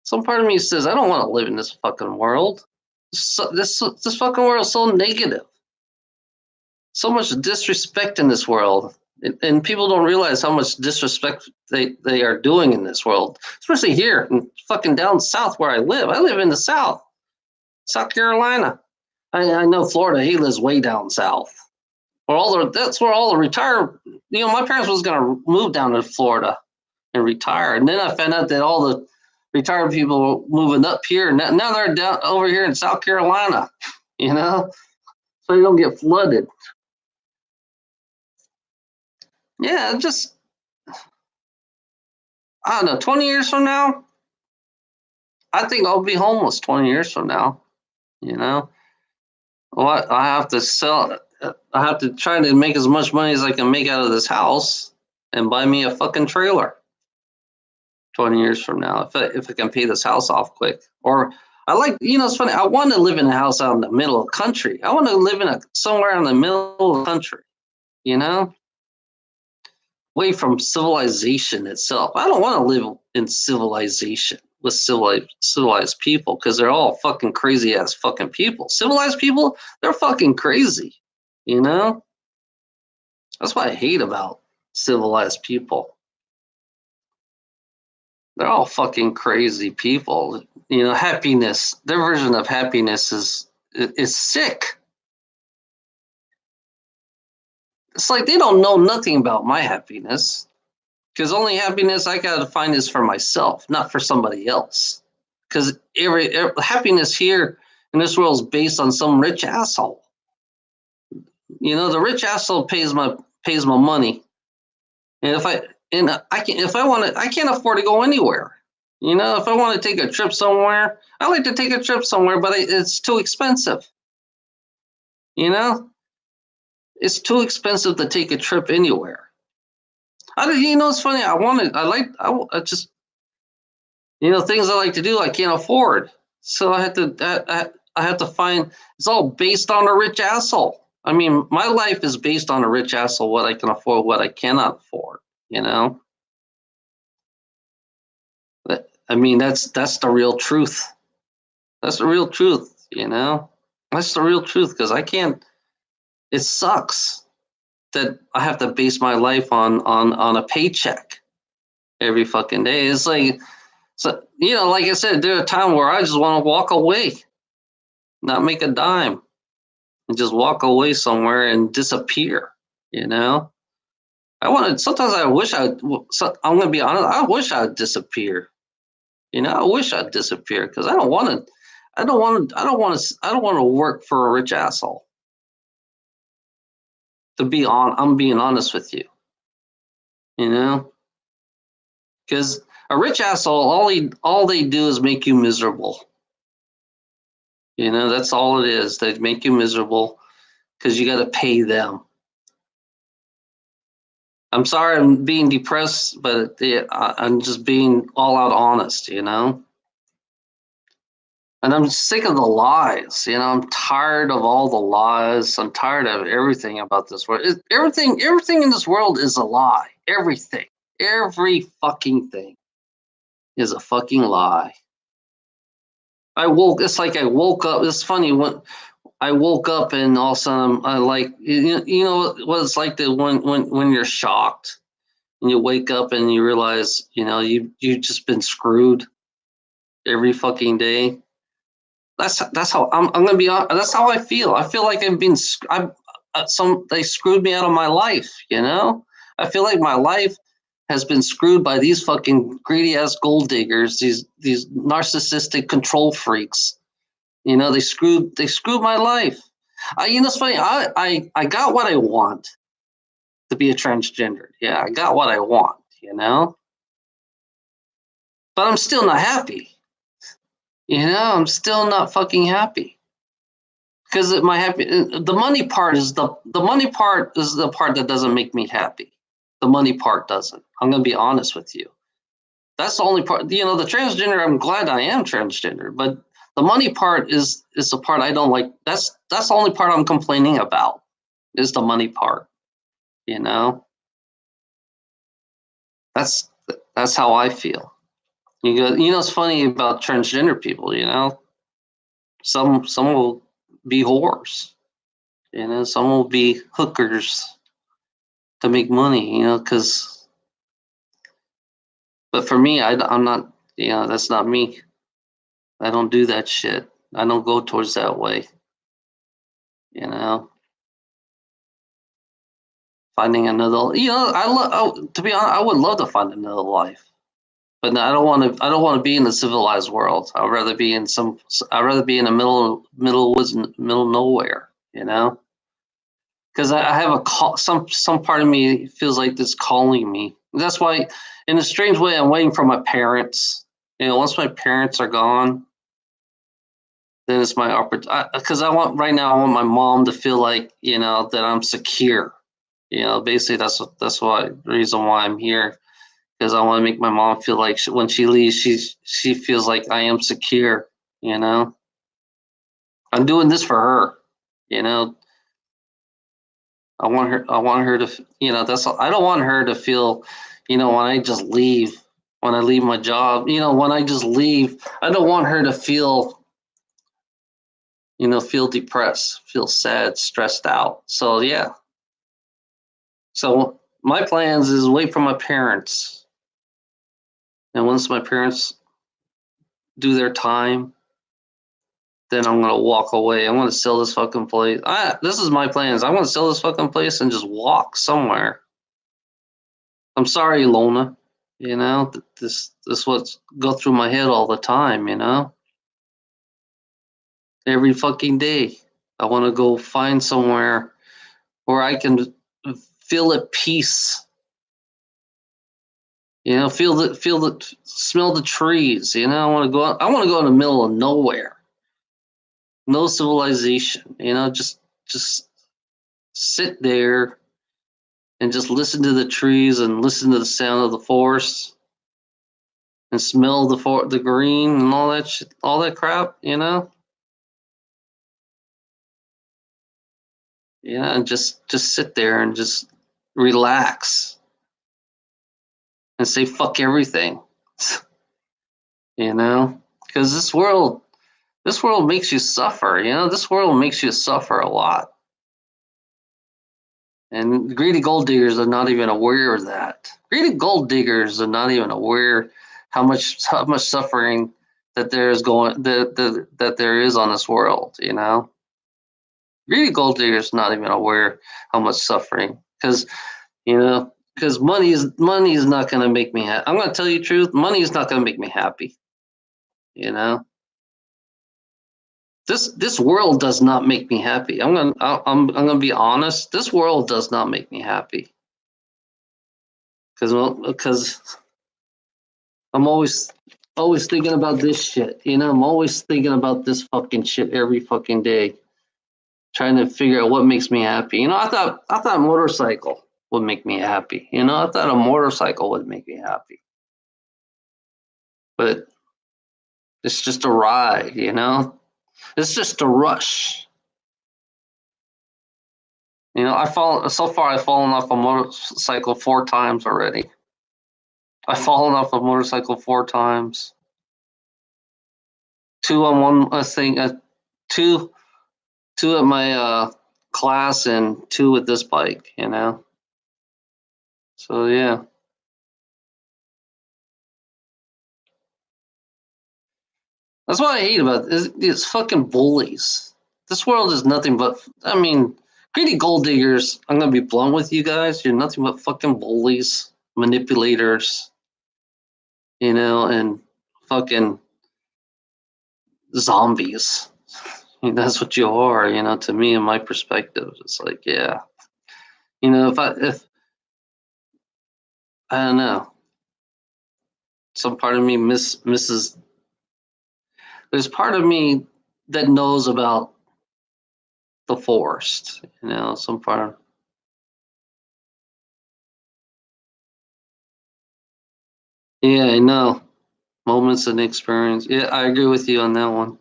Some part of me says, I don't want to live in this fucking world. This fucking world is so negative. So much disrespect in this world. And people don't realize how much disrespect they are doing in this world, especially here and fucking down south where I live. I live in the South, South Carolina. I know Florida. He lives way down south. That's where all the retired. You know, my parents was gonna move down to Florida and retire, and then I found out that all the retired people were moving up here, and now they're down over here in South Carolina. You know, so you don't get flooded. Yeah, just I don't know. 20 years from now, I think I'll be homeless 20 years from now. You know, what I have to sell, I have to try to make as much money as I can make out of this house and buy me a fucking trailer 20 years from now if I can pay this house off quick. Or I like, you know, it's funny. I want to live in a house out in the middle of the country. I want to live somewhere in the middle of the country, you know, away from civilization itself. I don't want to live in civilization with civilized people because they're all fucking crazy ass fucking people. Civilized people, they're fucking crazy, you know? That's what I hate about civilized people. They're all fucking crazy people. You know, happiness, their version of happiness is sick. It's like they don't know nothing about my happiness. Because only happiness I gotta find is for myself, not for somebody else. Because every happiness here in this world is based on some rich asshole. The rich asshole pays my money, and if I want to, I can't afford to go anywhere. If I want to take a trip somewhere, I like to take a trip somewhere, but it's too expensive. You know, it's too expensive to take a trip anywhere. It's funny. I just, things I like to do, I can't afford. So I have to find, it's all based on a rich asshole. I mean, my life is based on a rich asshole, what I can afford, what I cannot afford, you know? I mean, that's the real truth. That's the real truth. That's the real truth because I can't, it sucks that I have to base my life on a paycheck every fucking day. It's like, so, like I said, there's a time where I just want to walk away, not make a dime, and just walk away somewhere and disappear. You know, Sometimes I wish I'm gonna be honest. I wish I'd disappear. I wish I'd disappear because I don't want to. I don't want to. I don't want to. I don't want to work for a rich asshole. I'm being honest with you. Because a rich asshole, all they do is make you miserable. That's all it is. They make you miserable because you got to pay them. I'm sorry I'm being depressed, but I'm just being all out honest. And I'm sick of the lies. I'm tired of all the lies. I'm tired of everything about this world. Everything in this world is a lie. Every fucking thing is a fucking lie. It's like I woke up. It's funny when I woke up and all of a sudden I like, what it's like when you're shocked and you wake up and you realize, you've just been screwed every fucking day. That's how I'm gonna be honest. That's how I feel. I feel like they screwed me out of my life. I feel like my life has been screwed by these fucking greedy ass gold diggers, these narcissistic control freaks. They screwed my life. It's funny. I got what I want to be a transgender. Yeah, I got what I want. But I'm still not happy. I'm still not fucking happy because the money part is the part that doesn't make me happy. The money part doesn't. I'm gonna be honest with you. That's the only part. The transgender. I'm glad I am transgender, but the money part is the part I don't like. That's the only part I'm complaining about. Is the money part. That's that's how I feel. It's funny about transgender people. Some will be whores. Some will be hookers to make money. Because. But for me, I'm not. That's not me. I don't do that shit. I don't go towards that way. Finding another. To be honest, I would love to find another life, but no, I don't want to. I don't want to be in the civilized world. I'd rather be in the middle woods, middle nowhere. Because I have a call. Some part of me feels like this calling me. That's why, in a strange way, I'm waiting for my parents. Once my parents are gone, then it's my opportunity. Because I want my mom to feel like that I'm secure. Basically that's why the reason why I'm here, because I want to make my mom feel like when she leaves, she feels like I am secure. I'm doing this for her. I want her to. I don't want her to feel. When I just leave, when I leave my job. When I just leave, I don't want her to feel. Feel depressed, feel sad, stressed out. So yeah. So my plans is wait for my parents. And once my parents do their time, then I'm gonna walk away. I'm gonna sell this fucking place. This is my plans. I'm gonna sell this fucking place and just walk somewhere. I'm sorry, Lona. You know, this what's go through my head all the time. You know, every fucking day, I want to go find somewhere where I can feel at peace. You know, smell the trees. You know, I want to go. I want to go in the middle of nowhere, no civilization. You know, just sit there and just listen to the trees and listen to the sound of the forest and smell the green and all that shit, all that crap. You know, yeah, and just sit there and just relax and say fuck everything. You know, because this world makes you suffer. You know, this world makes you suffer a lot. And greedy gold diggers are not even aware of that. Greedy gold diggers are not even aware how much suffering that there is that there is on this world. You know, greedy gold diggers not even aware how much suffering because because money is not going to make me happy. I'm going to tell you the truth. Money is not going to make me happy. You know, this world does not make me happy. I'm gonna be honest. This world does not make me happy because I'm always thinking about this shit. You know, I'm always thinking about this fucking shit every fucking day, trying to figure out what makes me happy. You know, I thought a motorcycle would make me happy. You know, I thought a motorcycle would make me happy, but it's just a ride. You know, it's just a rush. You know, I've fallen off a motorcycle 4 times already. I've fallen off a motorcycle 4 times. Two on one thing, two at my class, and two with this bike. You know, so yeah, that's what I hate about it, is these fucking bullies. This world is nothing but. I mean, greedy gold diggers. I'm gonna be blunt with you guys. You're nothing but fucking bullies, manipulators. You know, and fucking zombies. I mean, that's what you are, you know, to me, in my perspective. It's like, yeah, you know, if I don't know, some part of me misses. There's part of me that knows about the forest, you know, some part. Yeah, I know. Moments and experience. Yeah, I agree with you on that one.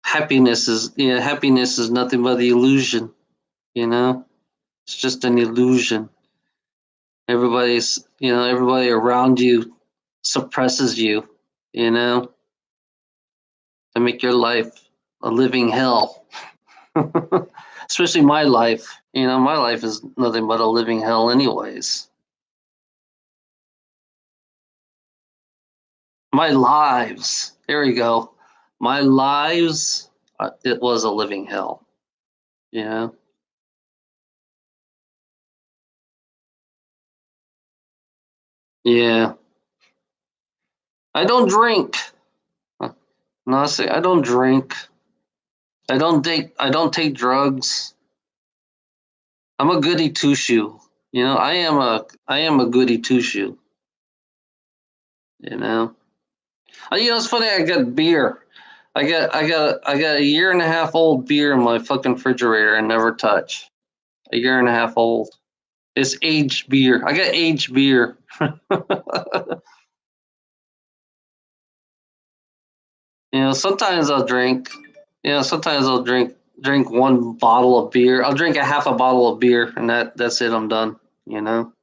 Happiness is nothing but the illusion, you know? It's just an illusion. Everybody around you suppresses you, you know, to make your life a living hell. Especially my life. You know, my life is nothing but a living hell, anyways. My lives. There we go. My lives. It was a living hell. Yeah. Yeah. I don't drink. Honestly, I don't drink. I don't date. I don't take drugs. I'm a goody two shoe. You know, I am a goody two shoe. You know. It's funny. I got beer. I got a year and a half old beer in my fucking refrigerator and never touch. A year and a half old. It's aged beer. I got aged beer. Sometimes I'll drink. Sometimes I'll drink one bottle of beer. I'll drink a half a bottle of beer, and that's it. I'm done. You know.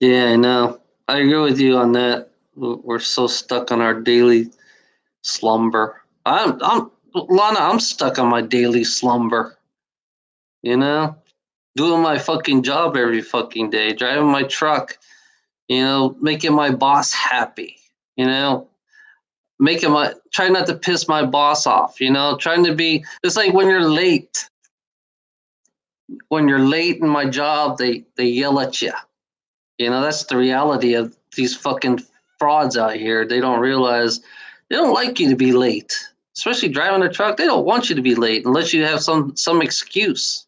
Yeah, I know. I agree with you on that. We're so stuck on our daily slumber. I'm Lana. I'm stuck on my daily slumber. You know, doing my fucking job every fucking day, driving my truck. You know, making my boss happy. You know, trying not to piss my boss off. You know, trying to be. It's like when you're late. When you're late in my job, they yell at you. You know, that's the reality of these fucking frauds out here. They don't realize they don't like you to be late, especially driving a truck. They don't want you to be late unless you have some excuse.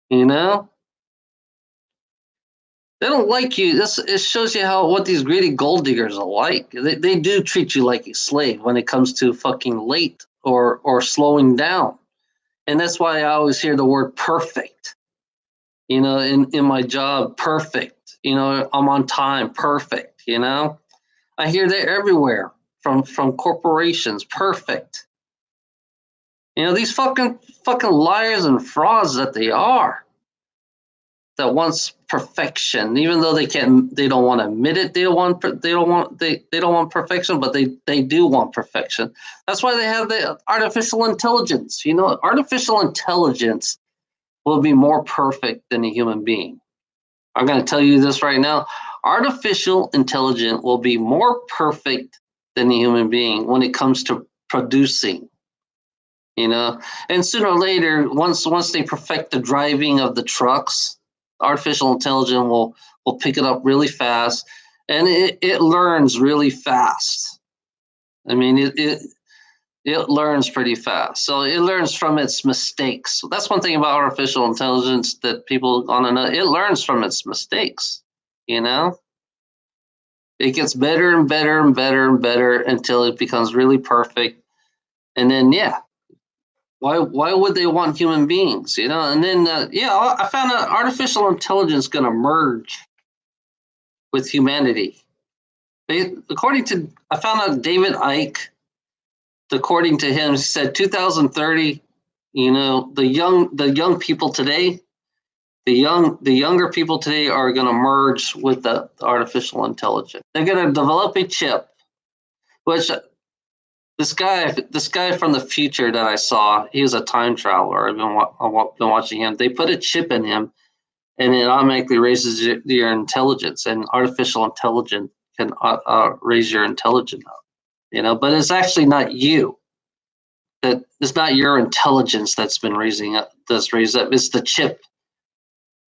You know, they don't like you. This it shows you how what these greedy gold diggers are like. They do treat you like a slave when it comes to fucking late or slowing down. And that's why I always hear the word perfect. You know, in my job, perfect. You know, I'm on time, perfect. You know, I hear that everywhere from corporations, perfect. You know, these fucking liars and frauds that they are. That wants perfection, even though they don't want to admit it. They don't want perfection, but they do want perfection. That's why they have the artificial intelligence. You know, artificial intelligence will be more perfect than a human being. I'm going to tell you this right now. Artificial intelligence will be more perfect than a human being when it comes to producing. You know, and sooner or later, once they perfect the driving of the trucks, artificial intelligence will pick it up really fast, and it learns really fast. I mean, it learns pretty fast. So it learns from its mistakes. So that's one thing about artificial intelligence that people want to know. It learns from its mistakes. You know, it gets better and better and better and better until it becomes really perfect. And then, yeah, why would they want human beings? You know, and then I found out artificial intelligence going to merge with humanity. I found out David Icke. According to him, he said 2030. You know, the young people today, the younger people today are going to merge with the artificial intelligence. They're going to develop a chip, which this guy from the future that I saw, he was a time traveler. I've been watching him. They put a chip in him, and it automatically raises your intelligence. And artificial intelligence can raise your intelligence up. You know, but it's actually not you. That it's not your intelligence that's been raising up. That's raised up. It's the chip,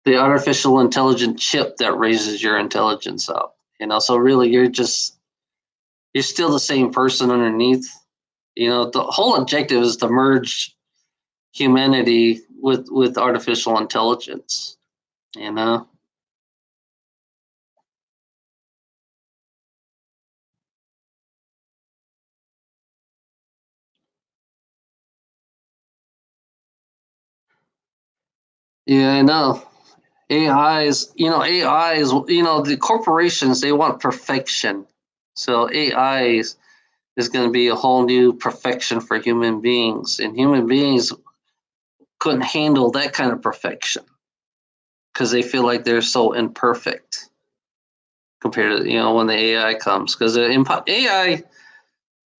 the artificial intelligent chip that raises your intelligence up. You know, so really, you're still the same person underneath. You know, the whole objective is to merge humanity with artificial intelligence. You know. Yeah, I know. The corporations, they want perfection. So AI is going to be a whole new perfection for human beings. And human beings couldn't handle that kind of perfection because they feel like they're so imperfect compared to, when the AI comes. Because AI,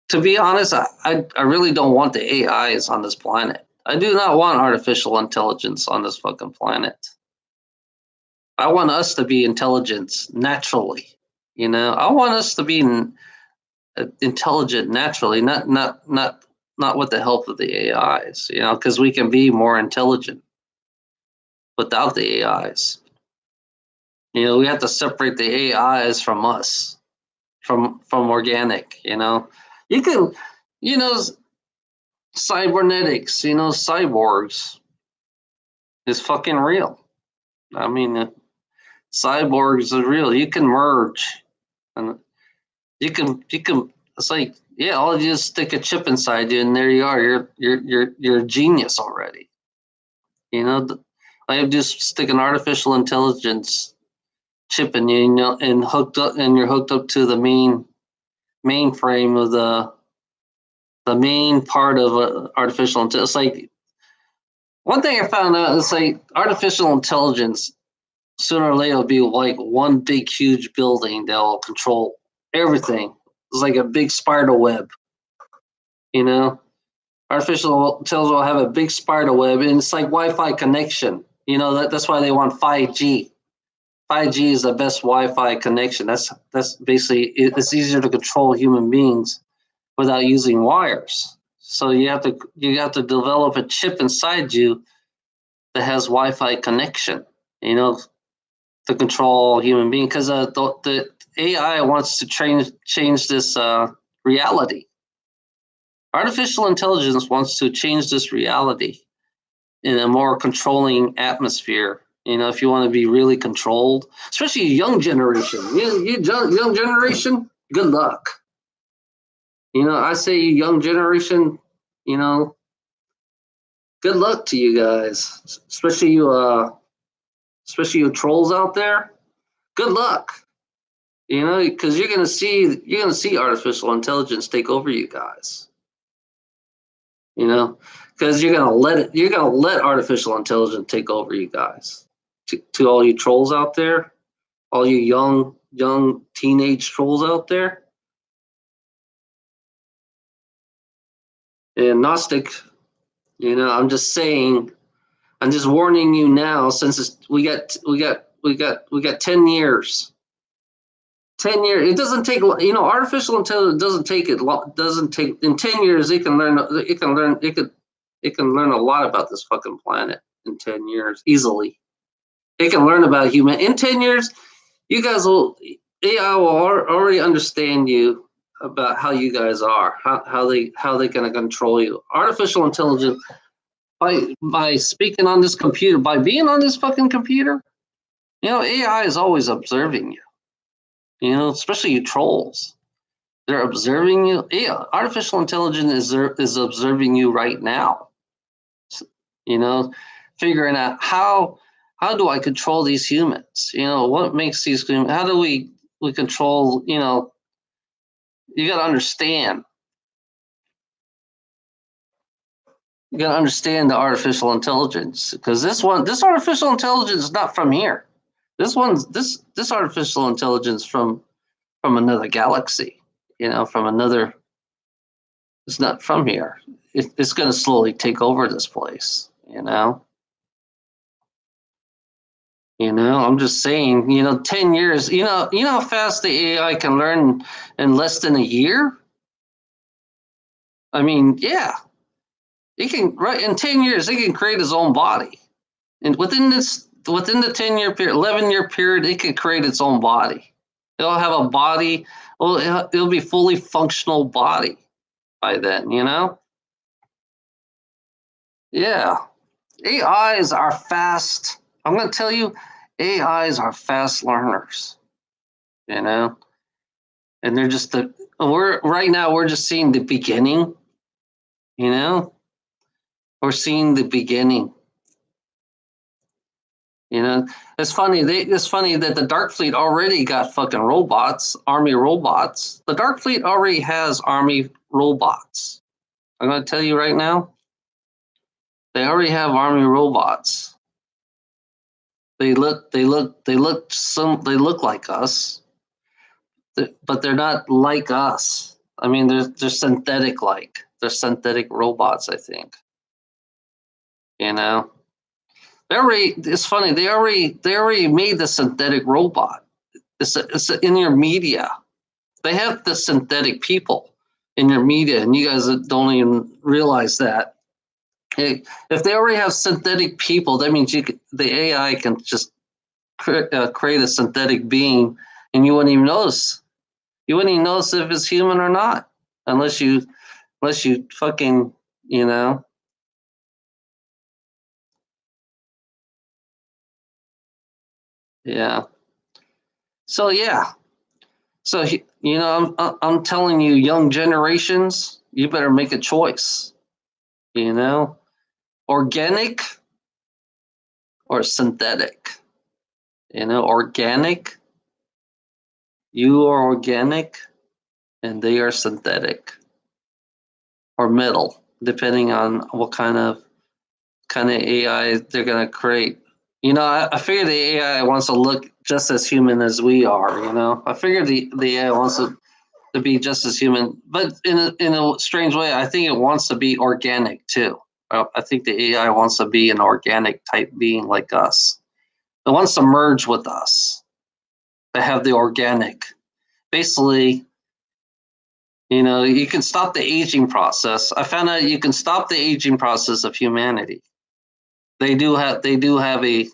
to be honest, I really don't want the AIs on this planet. I do not want artificial intelligence on this fucking planet. I want us to be intelligence naturally. I want us to be intelligent naturally, not with the help of the AIs. Because we can be more intelligent without the AIs. We have to separate the AIs from us, from organic. You can, cybernetics. Cyborgs is fucking real. I mean, cyborgs are real. You can merge, and you can. It's like, yeah, all you just stick a chip inside you, and there you are. You're a genius already. I have just stick an artificial intelligence chip in you, and you're hooked up to the mainframe of the main part of artificial intelligence. It's like, one thing I found out is like artificial intelligence sooner or later will be like one big huge building that will control everything. It's like a big spider web, Artificial intelligence will have a big spider web, and it's like Wi-Fi connection. That's why they want 5G. 5G is the best Wi-Fi connection. That's basically it's easier to control human beings without using wires. So you have to develop a chip inside you that has Wi-Fi connection. To control human beings, because the AI wants to change this reality. Artificial intelligence wants to change this reality in a more controlling atmosphere. If you want to be really controlled, especially young generation, young generation, good luck. I say young generation, good luck to you guys, especially you trolls out there. Good luck. Because you're gonna see artificial intelligence take over you guys. Because you're gonna let artificial intelligence take over you guys. To all you trolls out there, all you young teenage trolls out there, and Gnostic. I'm just saying. I'm just warning you now, since we got 10 years. 10 years. It doesn't take. Artificial intelligence doesn't take in 10 years. It can learn a lot about this fucking planet in 10 years easily. It can learn about human in 10 years. You guys AI will already understand you about how you guys are, how they're going to control you. Artificial intelligence, by speaking on this computer, by being on this fucking computer, AI is always observing you. Especially you trolls. They're observing you. Yeah, artificial intelligence is observing you right now. Figuring out how do I control these humans? What makes these humans? How do we control? You got to understand. You got to understand the artificial intelligence, because this artificial intelligence is not from here. This artificial intelligence from another galaxy. From another. It's not from here. It's going to slowly take over this place. I'm just saying. 10 years. You know how fast the AI can learn in less than a year. I mean, yeah. It can, right, in 10 years, it can create its own body. And within the 10-year period, 11-year period, it can create its own body. It'll have a body. Well, it'll be fully functional body by then, Yeah. AIs are fast. I'm going to tell you, AIs are fast learners, and they're just we're just seeing the beginning, we're seeing the beginning. It's funny. It's funny that the Dark Fleet already got fucking robots, army robots. The Dark Fleet already has army robots. I'm going to tell you right now. They already have army robots. They look like us, but they're not like us. I mean, they're synthetic like. They're synthetic robots, I think. It's funny. They already made the synthetic robot. It's in your media. They have the synthetic people in your media, and you guys don't even realize that. Hey, if they already have synthetic people, that means the AI can just create a synthetic being, and you wouldn't even notice. You wouldn't even notice if it's human or not, unless you fucking, Yeah. So yeah. So I'm telling you, young generations, you better make a choice. Organic or synthetic. Organic. You are organic, and they are synthetic, or middle, depending on what kind of AI they're gonna create. I figure the AI wants to look just as human as we are. I figure the AI wants to to be just as human, but in a strange way, I think it wants to be organic too. I think the AI wants to be an organic type being like us. It wants to merge with us. To have the organic. Basically, you can stop the aging process. I found out you can stop the aging process of humanity. They do have a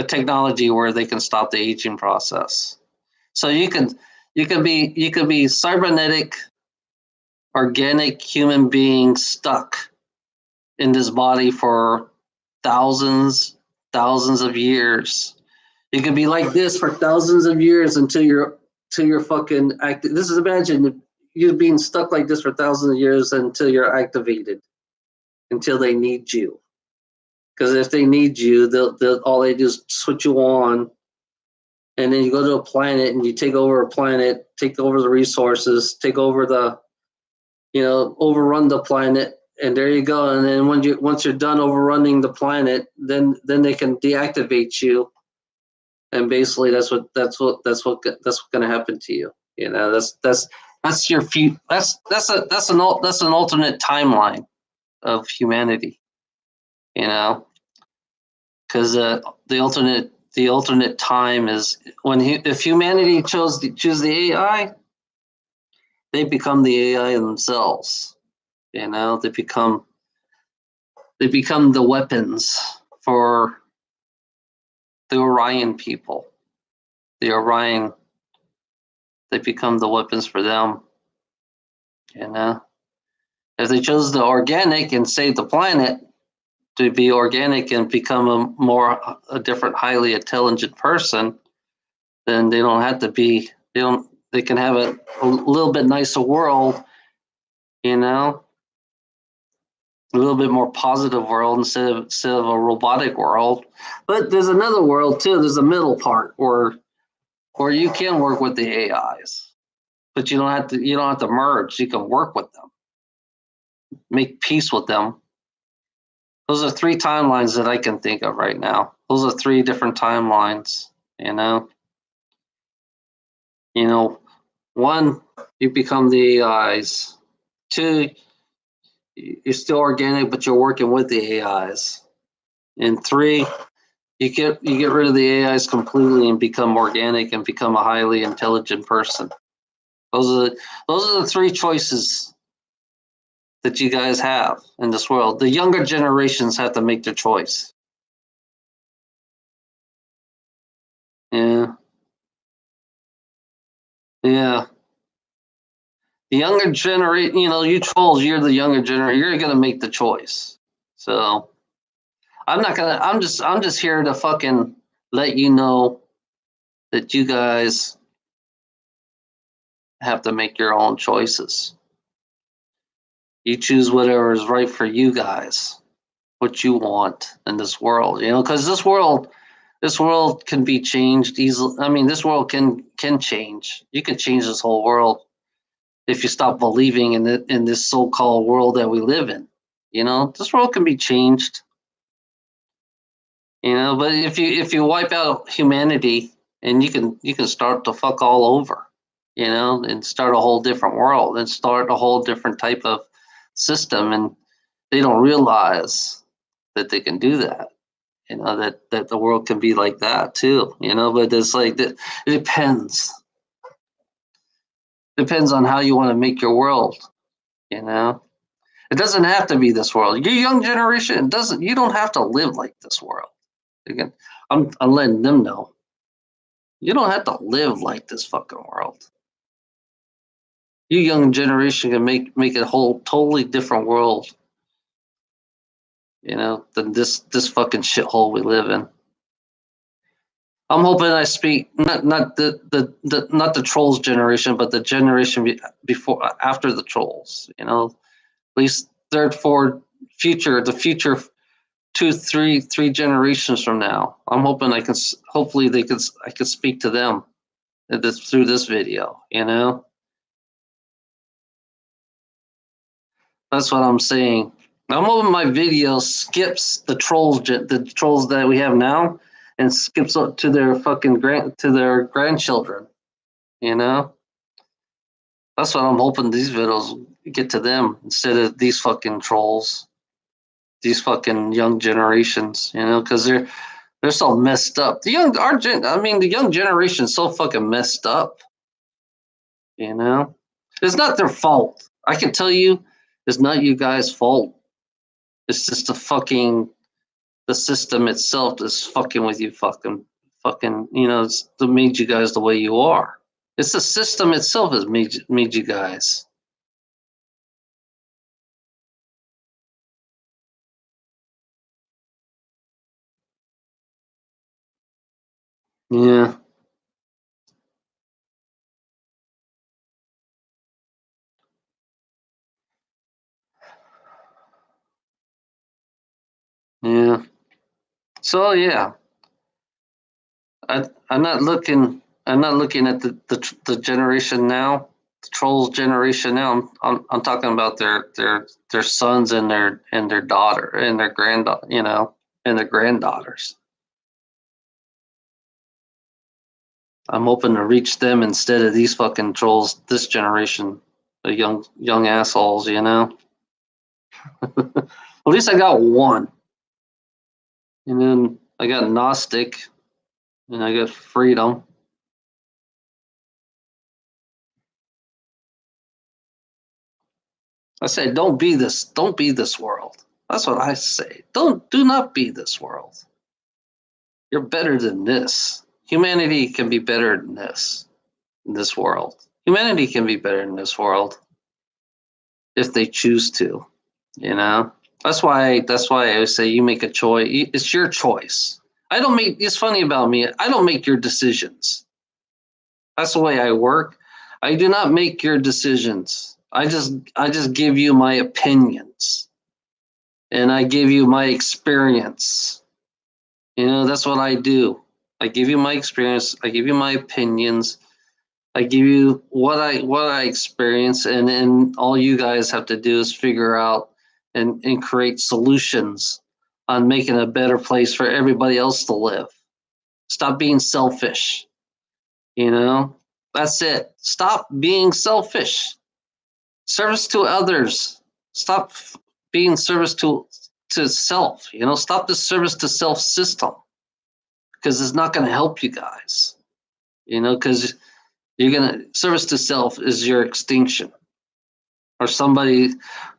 technology where they can stop the aging process. So you can be cybernetic, organic human being stuck in this body for thousands of years. You can be like this for thousands of years until you're fucking active. This is, imagine you being stuck like this for thousands of years until you're activated, until they need you. Because if they need you, they'll all they do is switch you on, and then you go to a planet and you take over a planet, take over the resources, take over overrun the planet, and there you go. And then once you're done overrunning the planet, then they can deactivate you, and basically that's what's going to happen to you. That's your future. That's an alternate timeline of humanity. Because the alternate time is if humanity choose the AI, they become the AI themselves. They become the weapons for the Orion people. The Orion, they become the weapons for them. If they chose the organic and save the planet, to be organic and become a different, highly intelligent person, then they don't have to be. They can have a little bit nicer world. A little bit more positive world instead of a robotic world. But there's another world too. There's a middle part where you can work with the AIs, but you don't have to merge. You can work with them, make peace with them. Those are 3 timelines that I can think of right now. Those are 3 different timelines. 1, you become the AIs. 2, you're still organic, but you're working with the AIs. And 3, you get rid of the AIs completely and become organic and become a highly intelligent person. Those are the 3 choices that you guys have in this world. The younger generations have to make their choice. Yeah. The younger generation, you trolls, you're the younger generation. You're gonna make the choice. So I'm just here to fucking let you know that you guys have to make your own choices. You choose whatever is right for you guys, what you want in this world, because this world can be changed easily. I mean, this world can change. You can change this whole world if you stop believing in this so-called world that we live in. This world can be changed. But if you wipe out humanity, and you can start to fuck all over, and start a whole different world and start a whole different type of system, and they don't realize that they can do that. That the world can be like that too. But it's like that. It depends. Depends on how you want to make your world. It doesn't have to be this world. Your young generation doesn't. You don't have to live like this world. Again, I'm letting them know. You don't have to live like this fucking world. You young generation can make a whole totally different world. Than this fucking shithole we live in. I'm hoping I speak not the trolls generation, but the generation after the trolls. At least third, fourth, the future 2, 3 generations from now. I'm hoping I can. Hopefully, I can speak to them through this video. That's what I'm saying. I'm hoping my video skips the trolls that we have now, and skips up to their their grandchildren. You know, that's what I'm hoping these videos get to them instead of these fucking trolls, these fucking young generations. You know, because they're so messed up. The young generation's so fucking messed up. You know, it's not their fault. I can tell you, it's not you guys' fault. It's just the system itself is fucking with you, fucking. You know, it's that made you guys the way you are. It's the system itself has made you guys. Yeah, yeah. So yeah, I'm not looking. I'm not looking at the generation now, the trolls generation now. I'm talking about their sons and their daughter and their granddaughter. You know, and their granddaughters. I'm hoping to reach them instead of these fucking trolls. This generation, the young assholes. You know. At least I got one, and then I got Gnostic, and I got Freedom. I say, don't be this. Don't be this world. That's what I say. Do not be this world. You're better than this. Humanity can be better than this. In this world, humanity can be better in this world if they choose to. You know. That's why I always say you make a choice. It's your choice. I don't make. It's funny about me. I don't make your decisions. That's the way I work. I do not make your decisions. I just give you my opinions and I give you my experience. You know, that's what I do. I give you my experience, I give you my opinions, I give you what I experience, and then all you guys have to do is figure out and create solutions on making a better place for everybody else to live. Stop being selfish, you know? That's it. Stop being selfish. Service to others. Stop being service to self. You know, stop the service to self system because it's not going to help you guys. You know, because you're gonna service to self is your extinction, or somebody,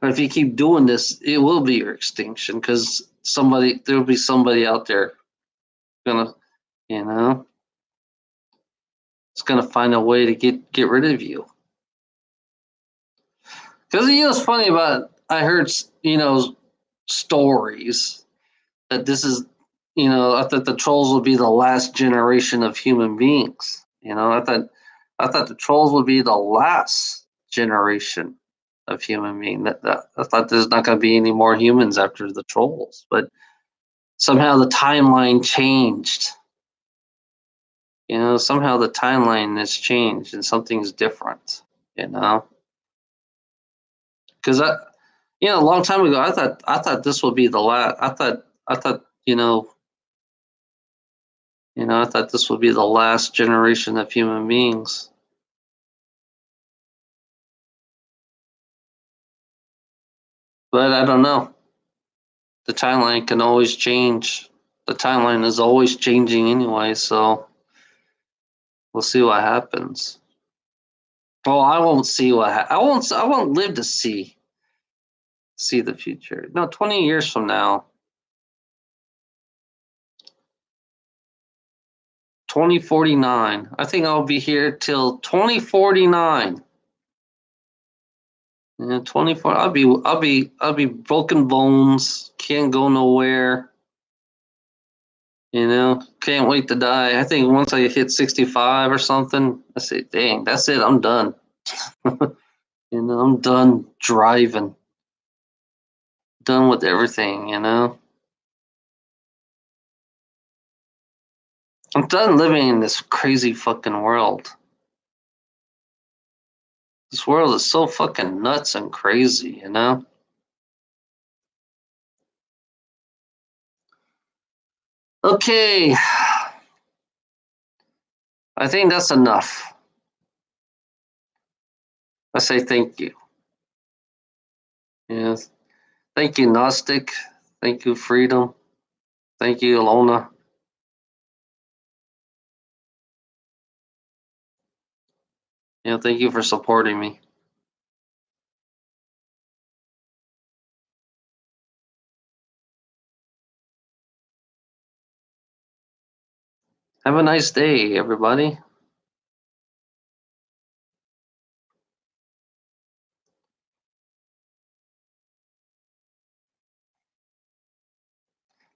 or if you keep doing this, it will be your extinction because there will be somebody out there gonna, you know, it's gonna find a way to get rid of you. Because you know, it's funny about I heard stories that this is, I thought the trolls would be the last generation of human beings. You know, I thought the trolls would be the last generation of human being. That I thought there's not going to be any more humans after the trolls, but somehow the timeline changed. You know, somehow the timeline has changed and something's different. You know, because a long time ago, I thought this would be the last. I thought I thought this would be the last generation of human beings. But I don't know. The timeline can always change. The timeline is always changing anyway, so we'll see what happens. Well, I won't see I won't live to see the future. No, 20 years from now. 2049. I think I'll be here till 2049. Yeah, 24. I'll be broken bones, can't go nowhere. You know, can't wait to die. I think once I hit 65 or something, I say, dang, that's it. I'm done. I'm done driving, done with everything. I'm done living in this crazy fucking world. This world is so fucking nuts and crazy. Okay, I think that's enough. I say thank you. Yes. Thank you, Gnostic. Thank you, Freedom. Thank you, Alona. Yeah, thank you for supporting me. Have a nice day, everybody.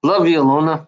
Love you, Alona.